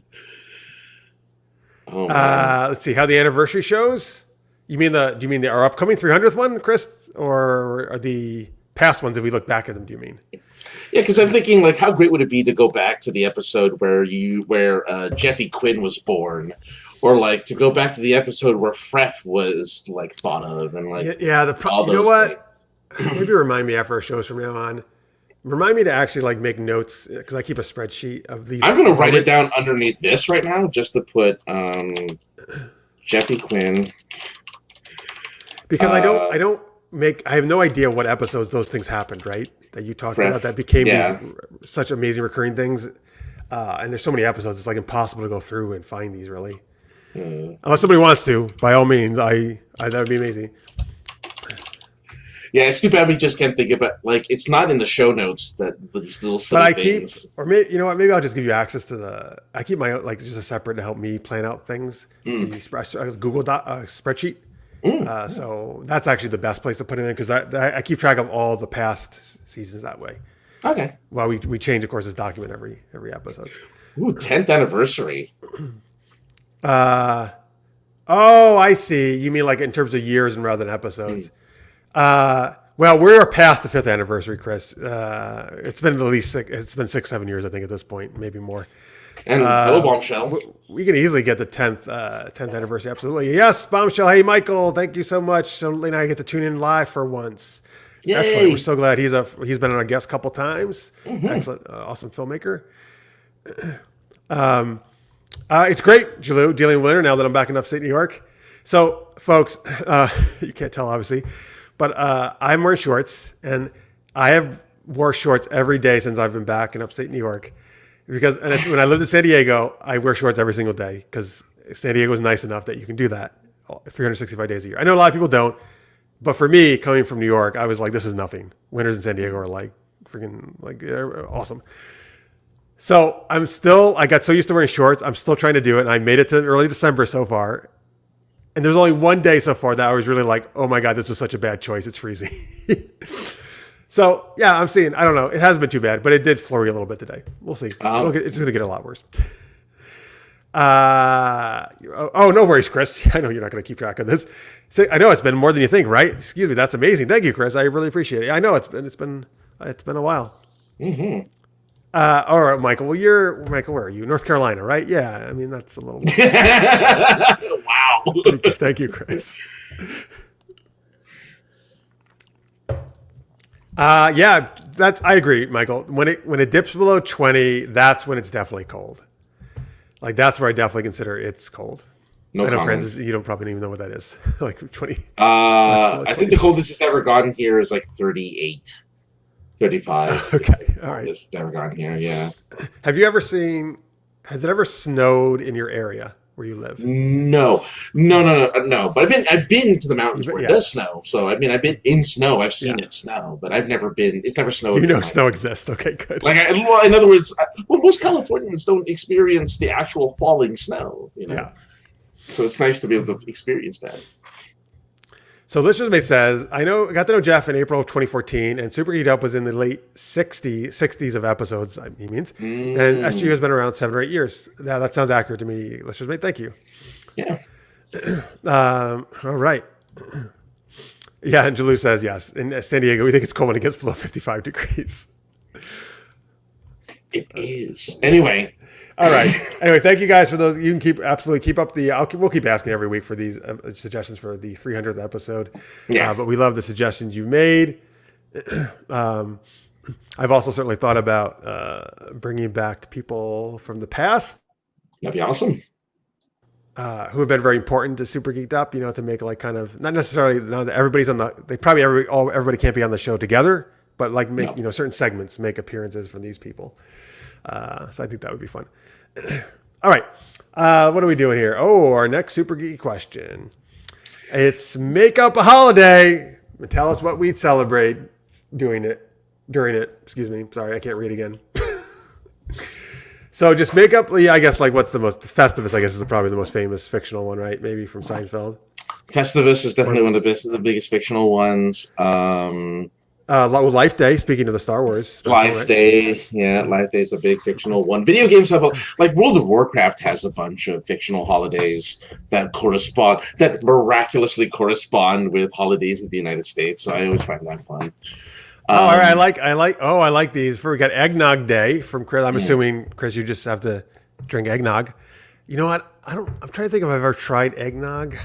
Oh, let's see how the anniversary shows. Do you mean our upcoming 300th one, Chris, or are the past ones if we look back at them? Do you mean? Yeah, because I'm thinking, like, how great would it be to go back to the episode where Jeffy Quinn was born, or like to go back to the episode where Fref was like thought of, and like you know what? Maybe remind me after our shows from now on. Remind me to actually like make notes because I keep a spreadsheet of these. I'm going to write it down underneath this right now just to put Jeffy Quinn. Because I have no idea what episodes those things happened, right? That you talked about that became these such amazing recurring things. And there's so many episodes, it's like impossible to go through and find these really. Unless somebody wants to, by all means, that would be amazing. Yeah, it's too bad we just can't think about, like, it's not in the show notes that these little silly things. You know what? Maybe I'll just give you access to I keep my like just a separate to help me plan out things. The Google spreadsheet. So that's actually the best place to put it in because I keep track of all the past seasons that way. Okay. Well, we change, of course, this document every episode. Ooh, 10th anniversary. Oh, I see. You mean like in terms of years and rather than episodes. Well, we're past the 5th anniversary, Chris. It's been at least 6-7 years, I think, at this point, maybe more. And hello, Bombshell. We can easily get the 10th anniversary. Absolutely. Yes, Bombshell. Hey, Michael. Thank you so much. So Lee and I get to tune in live for once. Yay. Excellent. We're so glad he's been on our guest a couple times. Mm-hmm. Excellent. Awesome filmmaker. It's great, Jalou, dealing with winter now that I'm back in upstate New York. So, folks, you can't tell, obviously, but I'm wearing shorts, and I have wore shorts every day since I've been back in upstate New York. Because when I lived in San Diego, I wear shorts every single day because San Diego is nice enough that you can do that 365 days a year. I know a lot of people don't, but for me, coming from New York, I was like, this is nothing. Winters in San Diego are like freaking like awesome. So I got so used to wearing shorts. I'm still trying to do it. And I made it to early December so far. And there's only one day so far that I was really like, oh my God, this was such a bad choice. It's freezing. So, yeah, I'm seeing, I don't know. It hasn't been too bad, but it did flurry a little bit today. We'll see. It's going to get a lot worse. No worries, Chris. I know you're not going to keep track of this. So, I know it's been more than you think, right? Excuse me. That's amazing. Thank you, Chris. I really appreciate it. I know it's been a while. Mm-hmm. All right, Michael. Well, Michael, where are you? North Carolina, right? Yeah. I mean, that's a little. Wow. Thank you, Chris. Yeah, I agree, Michael. When it dips below 20, that's when it's definitely cold. Like that's where I definitely consider it's cold. No I know, comment. Francis, you don't probably even know what that is. Like 20. That's below I think 20. the coldest it's ever gotten here is like 38, 35. Okay, all right. It's never gotten here. Yeah. Have you ever seen? Has it ever snowed in your area where you live? No, no. But I've been to the mountains where it Yeah, does snow. So I mean, I've been in snow. I've seen yeah. it snow, but I've never been. It's never snowed. You in know, my snow exists. Okay, good. Like, in other words, well, most Californians don't experience the actual falling snow. Yeah. So it's nice to be able to experience that. So Listeners says, I got to know Jeff in April of 2014, and Super Geeked Up was in the late 60s of episodes, he means. And SGU has been around 7 or 8 years. That sounds accurate to me, Listeners. Thank you. Yeah. All right. Yeah, and Jalou says, yes. In San Diego, we think it's cold when it gets below 55 degrees. It is. Anyway. All right. Anyway, thank you guys for those. You can absolutely keep up we'll keep asking every week for these suggestions for the 300th episode. Yeah. But we love the suggestions you've made. I've also certainly thought about bringing back people from the past. That'd be awesome. Who have been very important to Super Geeked Up, to make like kind of, not necessarily, not everybody's on everybody can't be on the show together, but like make, certain segments make appearances from these people. So I think that would be fun. All right. What are we doing here? Oh, our next super geeky question. It's make up a holiday and tell us what we'd celebrate during it. Excuse me. Sorry, I can't read again. So just make up, I guess, like what's the most, Festivus, I guess, is probably the most famous fictional one, right? Maybe from Seinfeld. Festivus is definitely one of the biggest fictional ones. Life Day, speaking of the Star Wars special, Life right? Day, yeah, Life Day is a big fictional one. Video games have like World of Warcraft has a bunch of fictional holidays that miraculously correspond with holidays in the United States. So I always find that fun. All right, I like these. We got Eggnog Day from Chris. I'm assuming, Chris, you just have to drink eggnog. You know what? I'm trying to think if I've ever tried eggnog.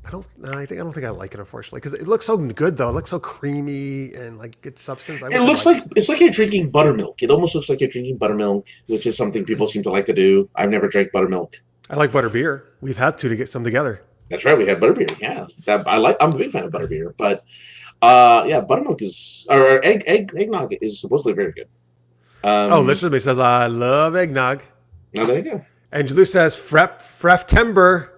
I don't think I like it, unfortunately, because it looks so good though. It looks so creamy and like good substance. It looks like it's like you're drinking buttermilk. It almost looks like you're drinking buttermilk, which is something people seem to like to do. I've never drank buttermilk. I like butterbeer. We've had to get some together. That's right. We have butterbeer. Yeah, I'm a big fan of butterbeer, but buttermilk eggnog is supposedly very good. Literally says I love eggnog. Oh, there you go. And Jalou says Freftember.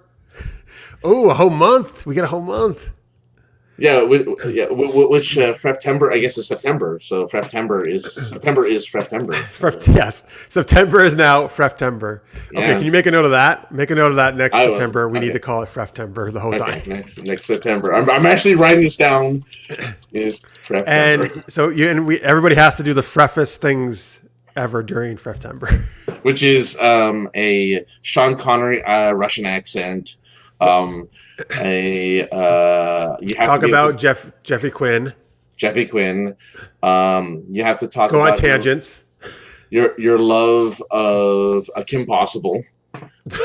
Oh, a whole month. We get a whole month. Yeah, which Freftember, I guess, is September. So September is Freftember. Yes. September is now Freftember. Okay, Yeah. Can you make a note of that? Make a note of that next September. We need to call it Freftember the whole time. Next September. I'm actually writing this down. Is Freftember. And so everybody has to do the freffest things ever during Freftember. Which is a Sean Connery Russian accent. You have talk about Jeffy Quinn. Jeffy Quinn. You have to talk Go about on tangents. Your love of Kim Possible.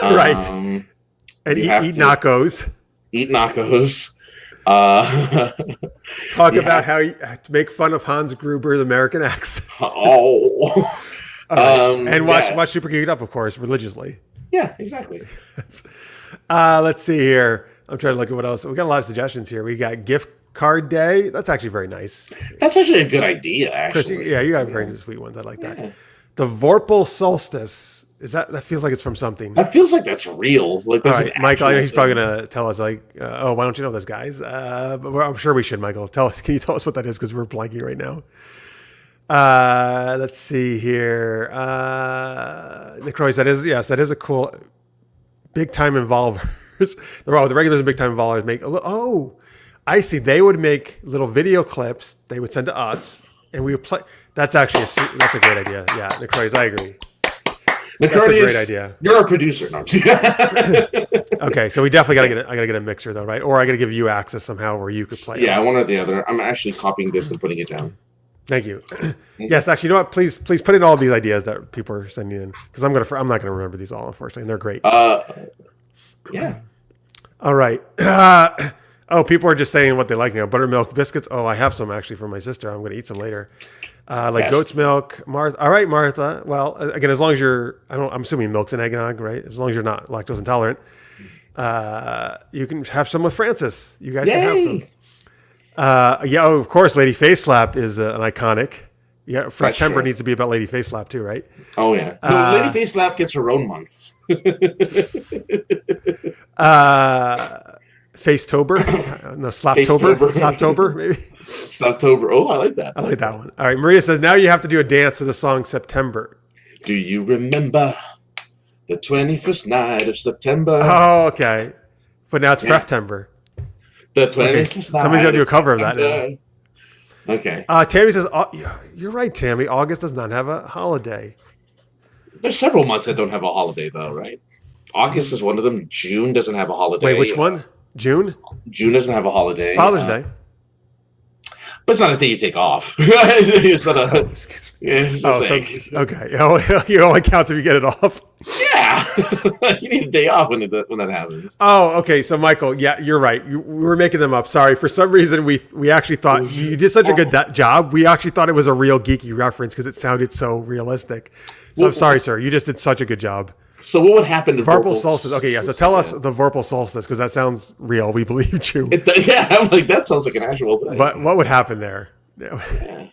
Right. And eat nachos. Eat nachos. Talk about how you make fun of Hans Gruber's American accent. Oh. Right. And watch Super Geeked Up, of course, religiously. Yeah, exactly. Let's see here. I'm trying to look at what else. We got a lot of suggestions here. We got gift card day. That's actually very nice. That's actually a good idea, actually. Chris, you got very sweet ones. I like that. The Vorpal Solstice. That feels like it's from something. That feels like that's real. Like that's all right, Michael, I know he's probably going to tell us why don't you know this, guys? But I'm sure we should, Michael. Can you tell us what that is? Because we're blanking right now. Let's see here. Nick Royce, that is a cool big time involvers. The regulars and big time involvers make. I see. They would make little video clips. They would send to us, and we would play. That's a great idea. Yeah, Nick Royce, I agree. That's a great idea. You're a producer, no? Okay, so we definitely gotta get a mixer though, right? Or I gotta give you access somehow where you could play. Yeah, one or the other. I'm actually copying this and putting it down. Thank you. Yes, actually, you know what? Please put in all these ideas that people are sending in, because I'm not gonna remember these all, unfortunately, and they're great. Yeah. All right. Oh, people are just saying what they like now. Buttermilk biscuits. Oh, I have some actually for my sister. I'm going to eat some later. Like goat's milk. Martha. All right, Martha. Well, again, as long as you're, I'm assuming milk's an eggnog, right? As long as you're not lactose intolerant, you can have some with Francis. You guys can have some. Of course, Lady Face Slap is an iconic. Yeah, September needs to be about Lady Face Slap too, right? Oh yeah. No, Lady Face Slap gets her own month. Facetober? No, Slaptober? Slaptober, maybe? Slaptober. Oh, I like that. I like that one. All right, Maria says, now you have to do a dance to the song September. Do you remember the 21st night of September? Oh, okay. But now it's Freftember. The 21st night. Somebody's got to do a cover of that now. Okay. Tammy says, you're right, Tammy. August does not have a holiday. There's several months that don't have a holiday, though, right? August is one of them. June doesn't have a holiday. Wait, which one? June? June doesn't have a holiday. Father's Day. But it's not a day you take off. It's not a... Okay. It only counts if you get it off. Yeah. You need a day off when that happens. Oh, okay. So, Michael, yeah, you're right. We were making them up. Sorry. For some reason, we actually thought you did such a good job. We actually thought it was a real geeky reference because it sounded so realistic. So I'm sorry, sir. You just did such a good job. So what would happen to Vorpal Solstice? Okay, yeah. So tell us the Vorpal Solstice because that sounds real. We believed you. I'm like, that sounds like an actual thing. But what would happen there? Yeah.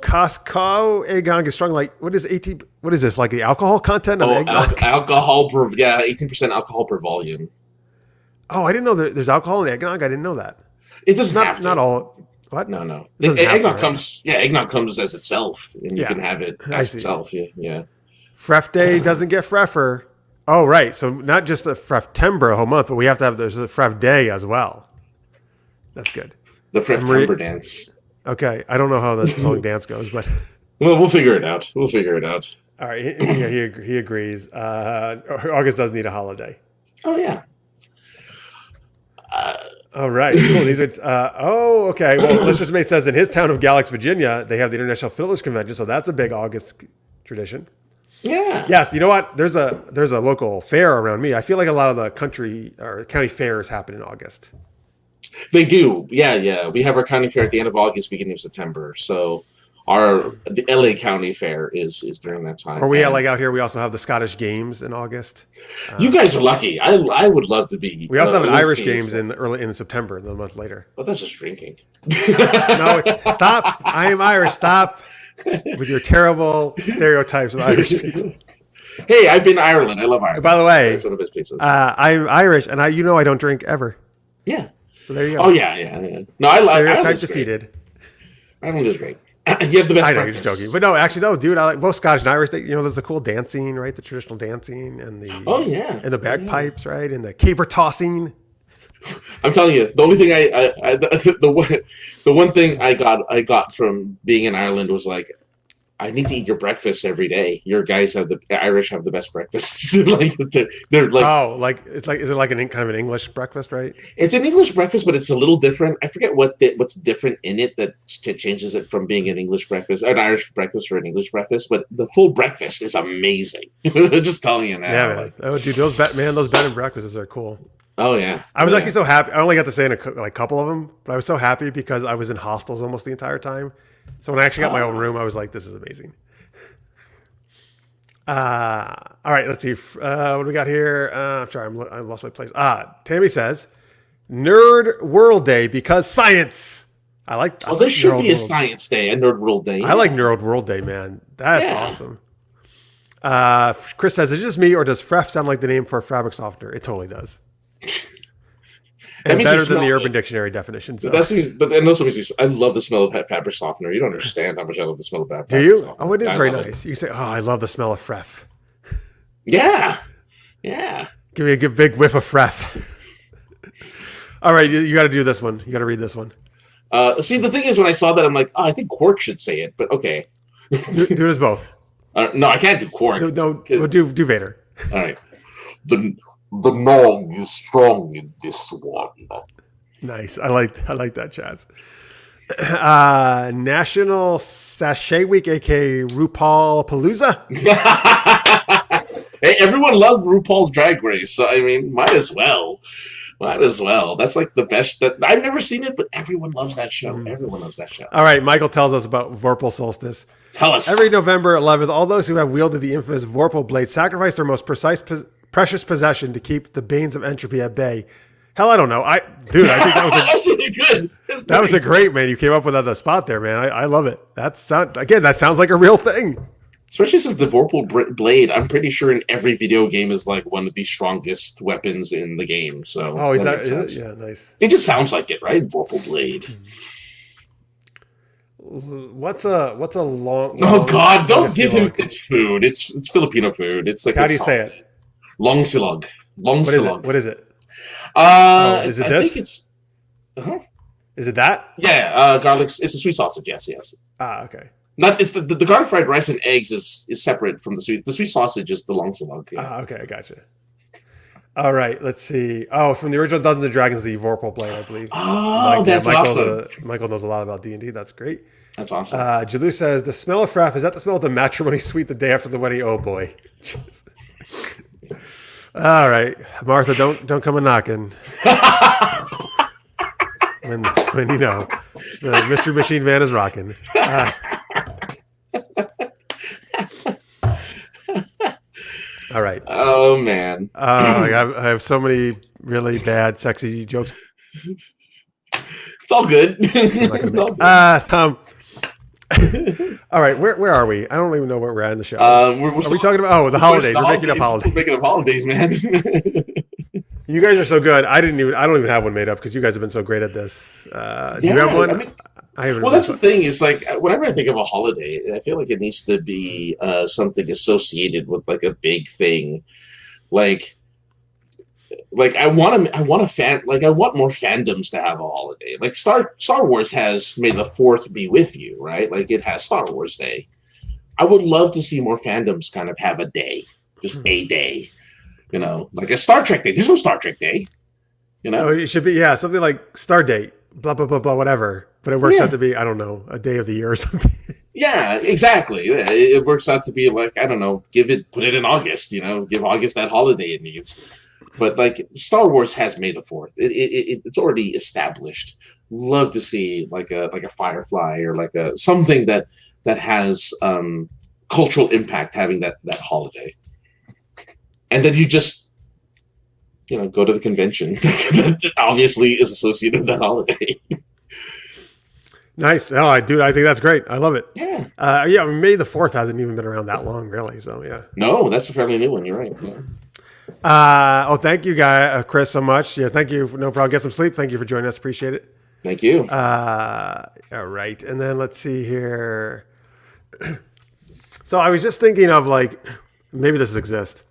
Costco eggnog is strong. Like, what is 18? What is this? Like the alcohol content of eggnog? Alcohol per 18% alcohol per volume. Oh, I didn't know there's alcohol in eggnog. I didn't know that. It doesn't have to. Not all. What? No. Eggnog comes. Yeah, eggnog comes as itself, and you can have it as itself. Yeah. Fref Day doesn't get Freffer. Oh, right. So not just the Freftember a whole month, but we have to have there's a Fref Day as well. That's good. The Freftember dance. Okay, I don't know how the song dance goes, but well, we'll figure it out. All right. He agrees. August does need a holiday. Oh yeah. All right. Cool. These are. Okay. Well, Lister Smith says in his town of Galax, Virginia, they have the International Fiddlers Convention, so that's a big August tradition. Yeah. Yes. You know what? There's a local fair around me. I feel like a lot of the country or county fairs happen in August. They do. Yeah. We have our county fair at the end of August, beginning of September. So the LA County Fair is during that time. Or we have out here. We also have the Scottish Games in August. You guys are lucky. I would love to be. We also have an Irish Games in September, a month later. Well, that's just drinking. No, stop. I am Irish. Stop with your terrible stereotypes of Irish people. Hey, I've been to Ireland. I love Ireland. By the way, it's one of his places. I'm Irish, and I don't drink ever. Yeah. So there you go. Oh yeah. No, I love stereotypes defeated. Ireland is great. You have the best. I know you're just joking, but no, actually, no, dude. I like both Scottish and Irish. There's the cool dancing, right? The traditional dancing and the and the bagpipes, right? And the caber tossing. I'm telling you, the only thing the one thing I got from being in Ireland was like, I need to eat your breakfast every day. Your guys the Irish have the best breakfasts. they're like, is it like kind of an English breakfast, right? It's an English breakfast, but it's a little different. I forget what's different in it that changes it from being an English breakfast, an Irish breakfast, or an English breakfast. But the full breakfast is amazing. Just telling you now. Yeah, man. Oh, dude, those bed and breakfasts are cool. Oh yeah, I was actually so happy. I only got to stay in a couple of them, but I was so happy because I was in hostels almost the entire time. So when I actually got my own room, I was like, "This is amazing." All right, let's see. What do we got here? I'm sorry, I lost my place. Tammy says, "Nerd World Day because science." I like. Oh, there should be a science day, a Nerd World Day. Yeah. I like Nerd World Day, man. That's awesome. Chris says, "Is it just me, or does Fref sound like the name for a fabric softener?" It totally does. And better than the Urban Dictionary definition. So. I love the smell of fabric softener. You don't understand how much I love the smell of that. Do you? Softener. Oh, it is very nice. You can say, "Oh, I love the smell of Fref." Yeah. Give me a good big whiff of Fref. All right, you got to do this one. You got to read this one. See, the thing is, when I saw that, I'm like, I think Quark should say it, but okay. do it as both. No, I can't do Quark. No, do Vader. All right. The Nog is strong in this one. Nice. I like that, Chaz. National Sachet Week, aka RuPaul Palooza. Hey, everyone loved RuPaul's Drag Race, so I mean, might as well. Might as well. That's like the best. That I've never seen it, but everyone loves that show. Everyone loves that show. All right, Michael tells us about Vorpal Solstice. Tell us. Every November 11th, all those who have wielded the infamous Vorpal blade sacrifice their most precious possession to keep the banes of entropy at bay. Hell, I don't know. I think that was That's really good. that was a great, man. You came up with that on the spot there, man. I love it. That sounds like a real thing. Especially since the Vorpal blade, I'm pretty sure in every video game is like one of the strongest weapons in the game. So is it? Yeah, nice. It just sounds like it, right? Vorpal blade. What's a long? Oh God! Don't give him. It's food. It's Filipino food. It's like how do you say it? Long silog. Long silog. What is it? Is it I this? think it's. Is it that? Yeah, garlic. It's a sweet sausage. Yes. Okay. Not. It's the garlic fried rice and eggs is separate from the sweet. The sweet sausage is the long silog. Yeah. Okay, I gotcha. All right, let's see. Oh, from the original Dungeons and Dragons, the Vorpal blade, I believe. Oh, that's awesome. Michael knows a lot about D&D. That's great. That's awesome. Jalou says, the smell of fraff, is that the smell of the matrimony suite the day after the wedding? Oh, boy. All right. Martha, don't come a knocking. when you know, the Mystery Machine van is rocking. All right. Oh, man. I have so many really bad, sexy jokes. It's all good. All right, where are we? I don't even know where we're at in the show. Are we talking about the holidays? We're making up holidays. We're making up holidays, man. You guys are so good. I don't even have one made up because you guys have been so great at this. Do you have one? I haven't. Well, that's the thing. Is like whenever I think of a holiday, I feel like it needs to be something associated with like a big thing, like I want more fandoms to have a holiday. Like Star Wars has May the 4th be with you, right? Like it has Star Wars Day. I would love to see more fandoms kind of have a day, just a day, like a Star Trek Day. There's no Star Trek Day, Oh, it should be something like Star Date, blah blah blah blah, whatever. But it works out to be, I don't know, a day of the year or something. Yeah, exactly. It works out to be like, I don't know, put it in August, give August that holiday it needs. But like Star Wars has May the 4th. It's already established. Love to see like a Firefly or like something that has cultural impact having that holiday. And then you just go to the convention that obviously is associated with that holiday. Nice. Oh, I think that's great. I love it. Yeah. May the 4th hasn't even been around that long, really. So yeah. No, that's a fairly new one. You're right. Yeah. Thank you, Chris, so much. Yeah, thank you. No problem. Get some sleep. Thank you for joining us. Appreciate it. Thank you. All right, and then let's see here. So I was just thinking of like maybe this exists,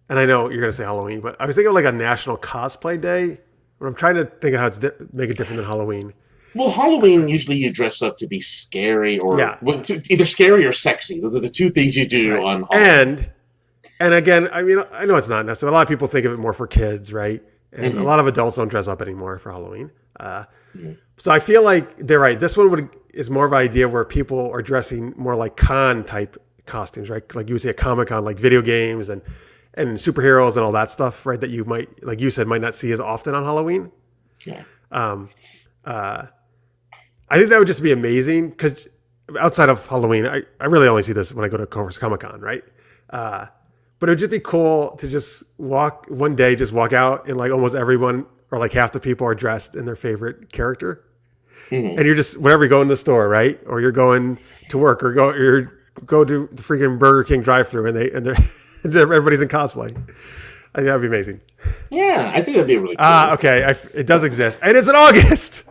and I know you're gonna say Halloween, but I was thinking of like a National Cosplay Day. But I'm trying to think of how to make it different than Halloween. Well, Halloween, usually you dress up to be scary or either scary or sexy. Those are the two things you do on Halloween. And again, I mean, I know it's not necessary. A lot of people think of it more for kids, right? And a lot of adults don't dress up anymore for Halloween. So I feel like they're right. This one is more of an idea where people are dressing more like con type costumes, right? Like you would say a Comic-Con, like video games and superheroes and all that stuff, right? That you might, like you said, might not see as often on Halloween. Yeah. I think that would just be amazing because outside of Halloween, I really only see this when I go to Comic-Con, right? But it would just be cool to just walk out and like almost everyone or like half the people are dressed in their favorite character. Mm-hmm. And you're just, whenever you go in the store, right? Or you're going to work or go to the freaking Burger King drive-thru and everybody's in cosplay. I think that'd be amazing. Yeah, I think that'd be really cool. Okay. It does exist. And it's in August.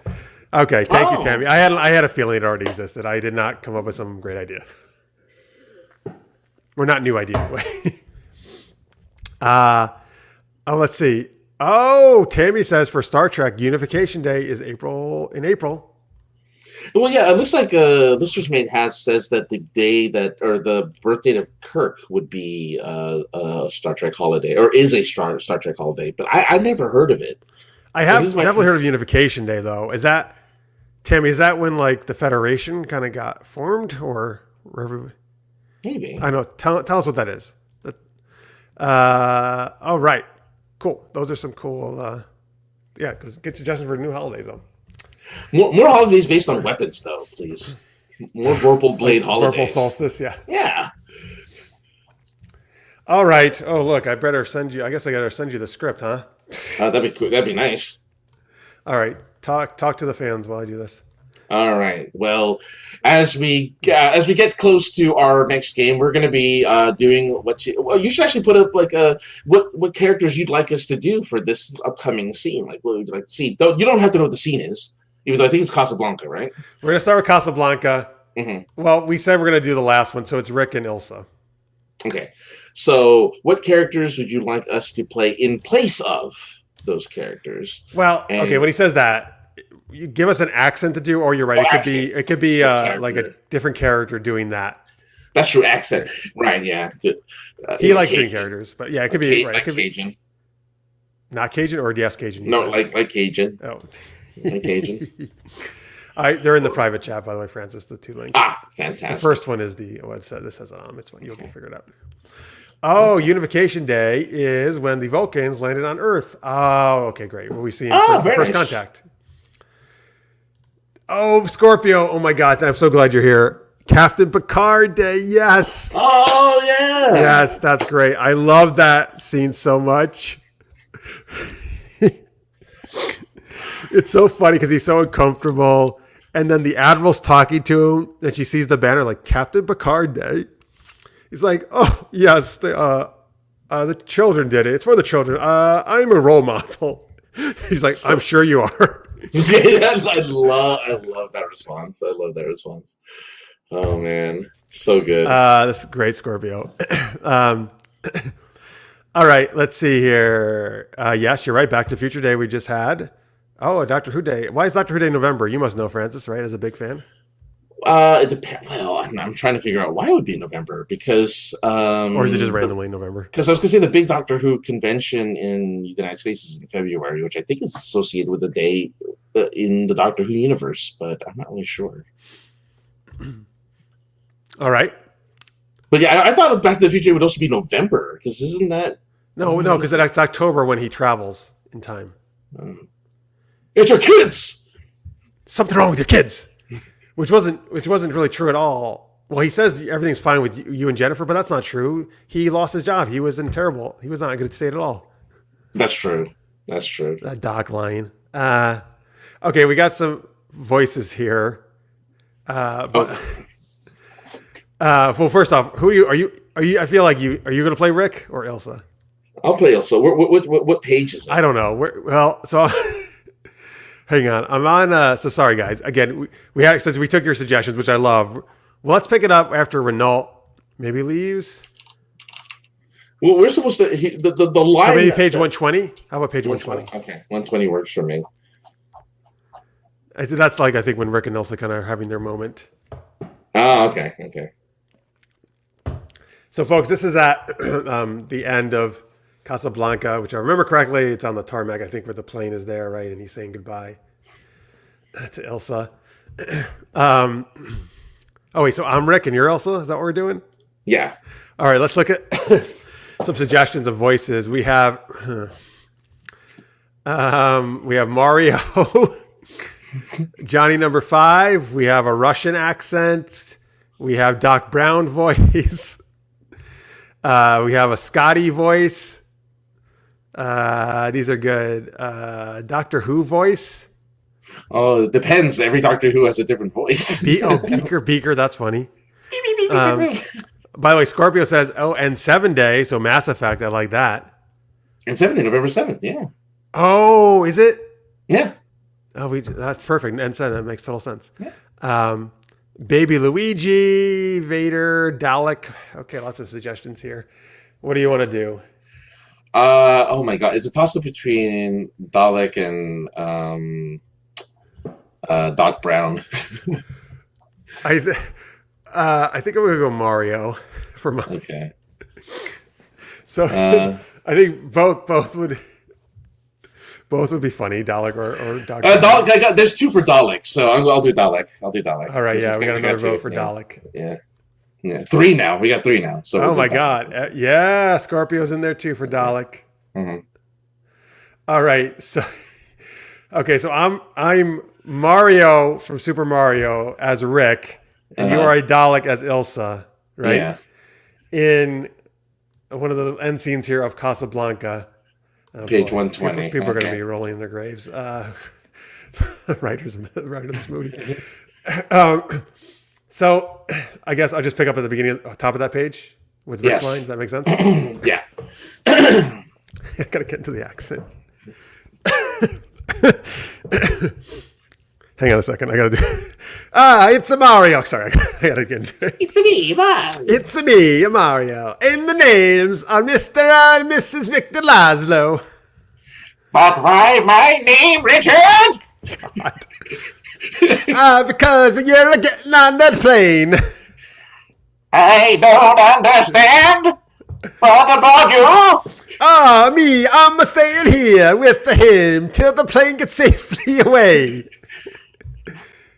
Okay, thank you, Tammy. I had a feeling it already existed. I did not come up with some great idea. Or not new idea anyway. Let's see. Oh, Tammy says for Star Trek, Unification Day is in April. Well, yeah, it looks like Listener's Mate says that the day the birthday of Kirk would be a Star Trek holiday, or is a Star Trek holiday, but I never heard of it. I have definitely heard of Unification Day, though. Is that, Tammy, is that when like the Federation kind of got formed, or wherever? Maybe. I know. Tell us what that is. All right. Cool. Those are some cool. Yeah, because get suggestions for new holidays though. More holidays based on weapons, though, please. More Vorpal Blade holidays. Vorpal Solstice, yeah. Yeah. All right. Oh, look, I better send you. I guess I gotta send you the script, huh? That'd be cool. That'd be nice. All right. Talk to the fans while I do this. All right. Well, as we get close to our next game, we're going to be doing you should actually put up like what characters you'd like us to do for this upcoming scene. Like, what would you like to see? You don't have to know what the scene is, even though I think it's Casablanca, right? We're gonna start with Casablanca. Mm-hmm. Well, we said we're gonna do the last one, so it's Rick and Ilsa. Okay. So, what characters would you like us to play in place of those characters? Well, okay. When he says that, you give us an accent to do, or you're right. It could be like a different character doing that. That's true. Accent, right? Yeah. Good. He likes doing characters, but yeah, it could be right. Like it could Cajun. Be not Cajun, or yes, Cajun. No, like Cajun. Oh, like Cajun. They're in the private chat, by the way, Francis. The two links. Fantastic. The first one is this says it's fine. You'll get figured out. Oh, Unification Day is when the Vulcans landed on Earth. Oh, okay, great. What we see in First Contact. Oh, Scorpio. Oh, my God. I'm so glad you're here. Captain Picard Day. Yes. Oh, yeah. Yes, that's great. I love that scene so much. It's so funny because he's so uncomfortable. And then the Admiral's talking to him, and she sees the banner like Captain Picard Day. He's like, oh, yes, the children did it. It's for the children. I'm a role model. He's like, I'm sure you are. Yeah, I love that response. I love that response. Oh, man. So good. This is great, Scorpio. All right, let's see here. Yes, you're right. Back to Future Day we just had. Oh, a Doctor Who Day. Why is Doctor Who Day November? You must know, Francis, right? As a big fan. It depends. Well, I'm trying to figure out why it would be November because. Or is it just randomly November? Because I was going to say the big Doctor Who convention in the United States is in February, which I think is associated with a day in the Doctor Who universe, but I'm not really sure. All right. But yeah, I thought Back to the Future would also be November because isn't that? No, because it's October when he travels in time. It's your kids. Something wrong with your kids, which wasn't really true at all. Well, he says everything's fine with you and Jennifer, but that's not true. He lost his job. He was in terrible. He was not in a good state at all. That's true. That Doc line. Okay, we got some voices here. Well, first off, who are you? I feel like are you going to play Rick or Ilsa? I'll play Ilsa. What page is it? I don't know. So hang on. I'm on. So sorry, guys. Again, we had since we took your suggestions, which I love. Well, let's pick it up after Renault maybe leaves. Well, we're supposed to the line. So maybe page 120. How about page 120? Okay, 120 works for me. That's like I think when Rick and Ilsa kind of having their moment. Oh, okay. So, folks, this is at the end of Casablanca, which I remember correctly. It's on the tarmac, I think, where the plane is there, right? And he's saying goodbye to Ilsa. Oh, wait, so I'm Rick and you're Ilsa? Is that what we're doing? Yeah. All right, let's look at some suggestions of voices. We have Mario, Johnny number 5. We have a Russian accent. We have Doc Brown voice. We have a Scotty voice. These are good. Doctor Who voice. Oh, it depends. Every Doctor Who has a different voice. Beaker. That's funny. By the way, Scorpio says, and 7 Day, so Mass Effect. I like that. And 7 Day, November 7th, yeah. Oh, is it? Yeah. Oh, that's perfect. And 7, that makes total sense. Yeah. Baby Luigi, Vader, Dalek. Okay, lots of suggestions here. What do you want to do? Oh my God, it's a toss-up between Dalek and Doc Brown. I think I'm gonna go Mario for mine. Okay. So I think both would be funny, Dalek or Doc. Dalek. There's 2 for Dalek, so I'll do Dalek. All right, yeah, we got another vote for Dalek. Yeah. Yeah, 3 now. We got 3 now. So oh my God. Yeah, Scorpio's in there too for Dalek. Mm-hmm. All right. So okay, so I'm Mario from Super Mario as Rick, and you are a Dalek as Ilsa, right? Yeah. In one of the end scenes here of Casablanca. Page 120. People are going to be rolling in their graves. Writers of this movie. So I guess I'll just pick up at the beginning, top of that page with Rick's lines. Does that make sense? Yeah. I got to get into the accent. Hang on a second. I got to do. It's a Mario. Sorry, I got to get into it. It's me, Mario. It's me, Mario. And the names are Mr. and Mrs. Victor Laszlo. But why my name, Richard? Because you're getting on that plane. I don't understand. What about you? Me, I'm staying here with him till the plane gets safely away.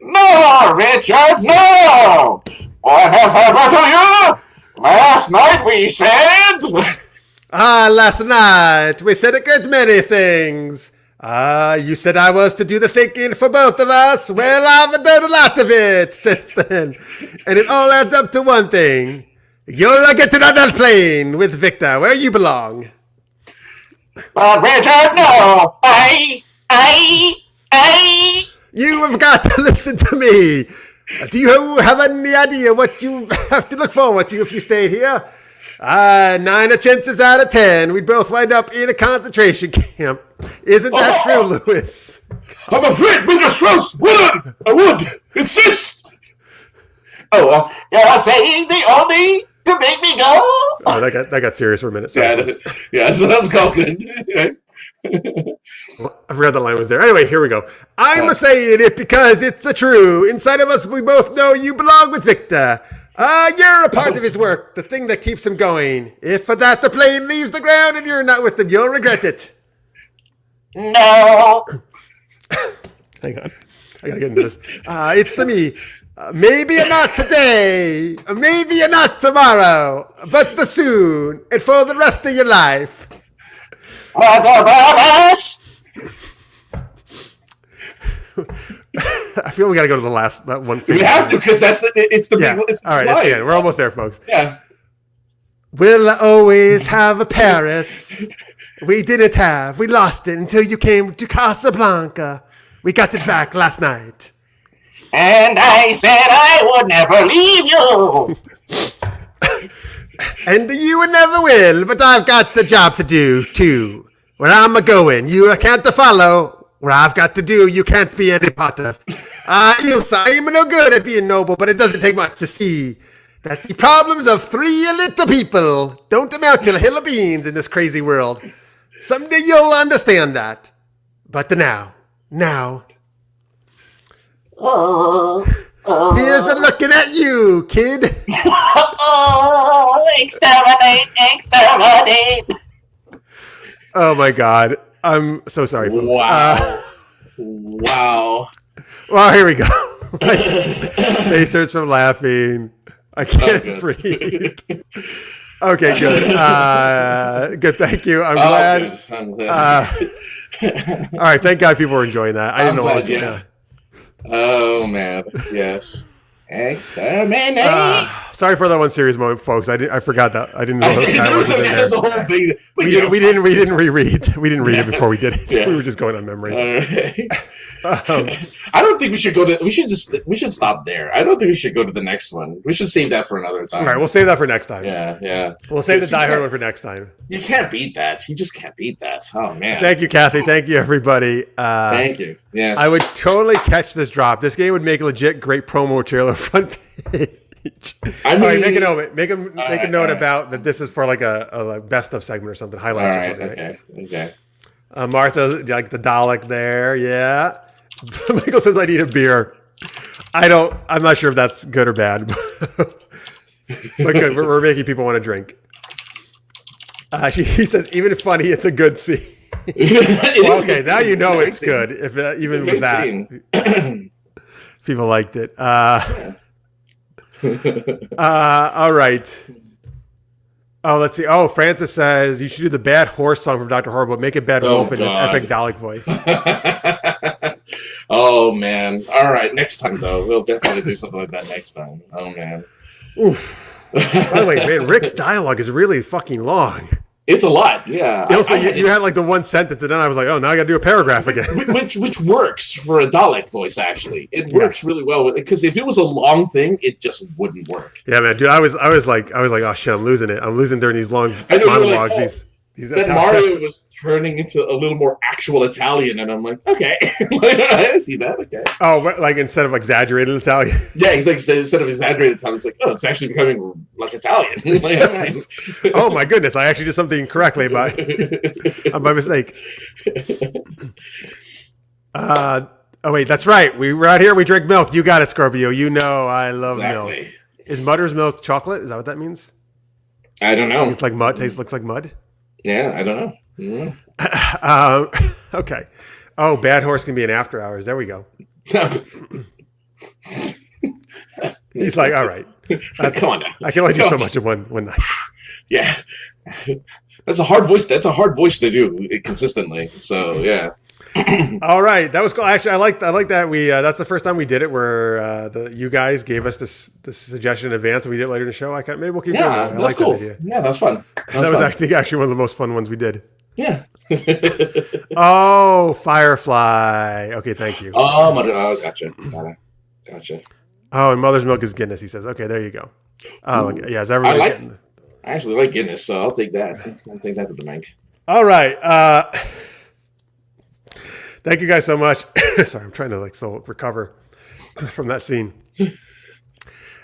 No, Richard, no! What has happened to you? Last night we said... Last night we said a great many things. You said I was to do the thinking for both of us. Well, I've done a lot of it since then. And it all adds up to one thing. You're getting on that plane with Victor, where you belong. But Richard, no! You have got to listen to me. Do you have any idea what you have to look forward to if you stay here? 9 chances out of 10, we'd both wind up in a concentration camp. Isn't that true, Lewis? I'm afraid, Mr. Strauss. I would insist. Oh, you're saying the only to make me go? Oh, that got serious for a minute. Sorry. Yeah, so that's called. I forgot the line was there. Anyway, here we go. I'm saying it because it's the true. Inside of us, we both know you belong with Victor. You're a part of his work, the thing that keeps him going. If for that the plane leaves the ground and you're not with them, you'll regret it. No. Hang on. I gotta get into this. It's me. Maybe you're not today. Maybe you're not tomorrow. But the soon. And for the rest of your life. What about us? I feel we got to go to that one. We have to because it's the yeah. big. It's all right, it's the end. We're almost there, folks. Yeah. We'll always have a Paris. We didn't have. We lost it until you came to Casablanca. We got it back last night. And I said I would never leave you. And you never will, but I've got the job to do, too. Where I'm a-going, you can't follow. Where I've got to do, you can't be any part of. Ilsa, I'm no good at being noble, but it doesn't take much to see that the problems of 3 little people don't amount to a hill of beans in this crazy world. Someday you'll understand that. But now. Here's a looking at you, kid. Exterminate. Oh my God. I'm so sorry, folks. Wow. Well, here we go. Face hurts from laughing. I can't breathe. Okay, good. Good, thank you. I'm glad. I'm glad. All right, thank God people were enjoying that. I didn't know what was going on. Oh, man. Yes. Exterminate. Sorry for that one serious moment, folks. I forgot that. I didn't know that was in there. There's a whole thing. We didn't reread. We didn't read it before we did it. Yeah. We were just going on memory. Right. I don't think we should go to. We should stop there. I don't think we should go to the next one. We should save that for another time. All right, we'll save that for next time. Yeah. We'll save the Die Hard one for next time. You can't beat that. You just can't beat that. Oh man. Thank you, Kathy. Thank you, everybody. Thank you. Yes. I would totally catch this drop. This game would make a legit great promo trailer front page. I mean, all right, make a note. Make a note about that. This is for like a best of segment or something. Highlights or something. Okay. Right? Okay. Martha, like the Dalek there. Yeah. Michael says I need a beer. I'm not sure if that's good or bad. But good. We're making people want to drink. He says even funny. It's a good scene. Well, okay, now you know it's good. If even with that, people liked it. All right. Oh, let's see. Oh, Francis says you should do the Bad Horse song from Dr. Horrible. Make it Bad Wolf in his epic Dalek voice. Oh, man. All right. Next time, though. We'll definitely do something like that next time. Oh, man. Oof. By the way, man, Rick's dialogue is really fucking long. It's a lot, yeah. Also, you had like the one sentence, and then I was like, oh, now I got to do a paragraph again. which works for a Dalek voice, actually. It works really well with it, because if it was a long thing, it just wouldn't work. Yeah, man, dude, I was like, oh shit, I'm losing it. I'm losing during these long monologues. Like, these then Mario was turning into a little more actual Italian, and I'm like, okay, I see that. Okay. Oh, but like instead of exaggerated Italian. Yeah, he's like instead of exaggerated Italian, it's like, oh, it's actually becoming like Italian. Yes. Oh my goodness, I actually did something correctly by mistake. Oh wait, that's right. We were out here. We drink milk. You got it, Scorpio. You know I love milk. Is Mudder's milk chocolate? Is that what that means? I don't know. It's like mud. Looks like mud. Yeah, I don't know. Mm-hmm. Okay. Oh, Bad Horse can be in After Hours. There we go. He's like, all right. Come on now. I can only do so much in one night. Yeah. That's a hard voice. That's a hard voice to do consistently. So yeah. All right, that was cool. Actually, I like that we. That's the first time we did it where you guys gave us this suggestion in advance, and we did it later in the show. Maybe we'll keep doing it. Yeah, that's cool. Yeah, that's fun. That was actually one of the most fun ones we did. Yeah. Oh, Firefly. Okay, thank you. Oh, gotcha. Oh, and Mother's Milk is Guinness. He says, okay, there you go. Oh, okay. Yeah, is everybody getting? I actually like Guinness, so I'll take that. I'll take that to the bank. All right. Thank you guys so much. Sorry, I'm trying to still recover from that scene.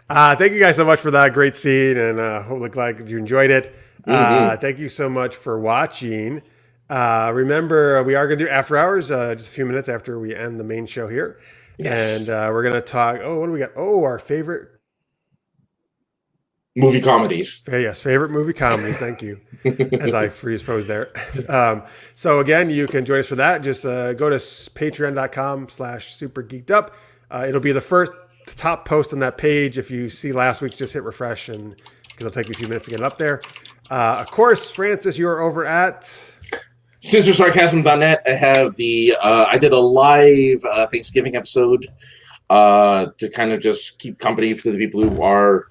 Thank you guys so much for that great scene, and hopefully glad you enjoyed it. Thank you so much for watching. Remember, we are going to do After Hours just a few minutes after we end the main show here. Yes. And we're going to talk, what do we got? Oh, our favorite movie comedies. Yes, favorite movie comedies. Thank you. As I froze there. So again, you can join us for that. Just go to patreon.com/supergeekedup. It'll be the top post on that page. If you see last week's, just hit refresh, and because it'll take me a few minutes to get it up there. Of course, Francis, you're over at SinisterSarcasm.net. I have I did a live Thanksgiving episode to kind of just keep company for the people who are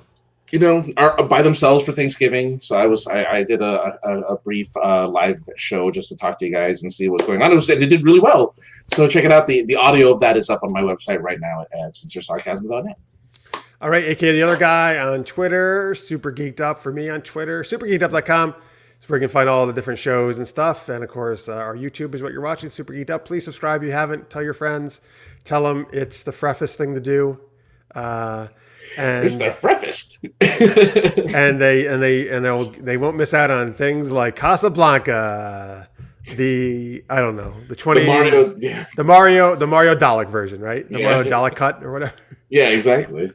by themselves for Thanksgiving. So I did a brief live show just to talk to you guys and see what's going on. It did really well. So check it out. The audio of that is up on my website right now at SinisterSarcasm.net. All right, aka the other guy on Twitter, Super Geeked Up for me on Twitter, supergeekedup.com. So where you can find all the different shows and stuff. And of course, our YouTube is what you're watching, Super Geeked Up. Please subscribe if you haven't. Tell your friends. Tell them it's the freffest thing to do. And it's the freffest. and they won't miss out on things like Casablanca, the Mario Dalek version, right? The Mario Dalek cut or whatever. Yeah, exactly.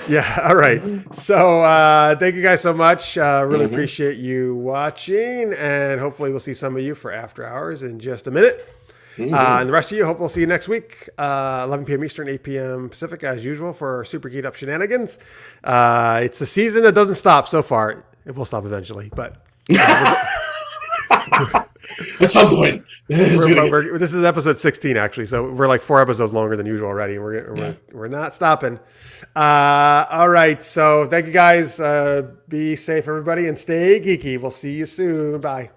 Yeah, all right. So thank you guys so much. Really appreciate you watching, and hopefully we'll see some of you for After Hours in just a minute. And the rest of you, hope we'll see you next week, 11 p.m. Eastern, 8 p.m. Pacific, as usual, for our Super Geeked Up shenanigans. It's the season that doesn't stop so far. It will stop eventually, but... At some point. This is episode 16, actually, so we're like 4 episodes longer than usual already. We're not stopping. All right, so thank you guys. Be safe, everybody, and stay geeky. We'll see you soon. Bye.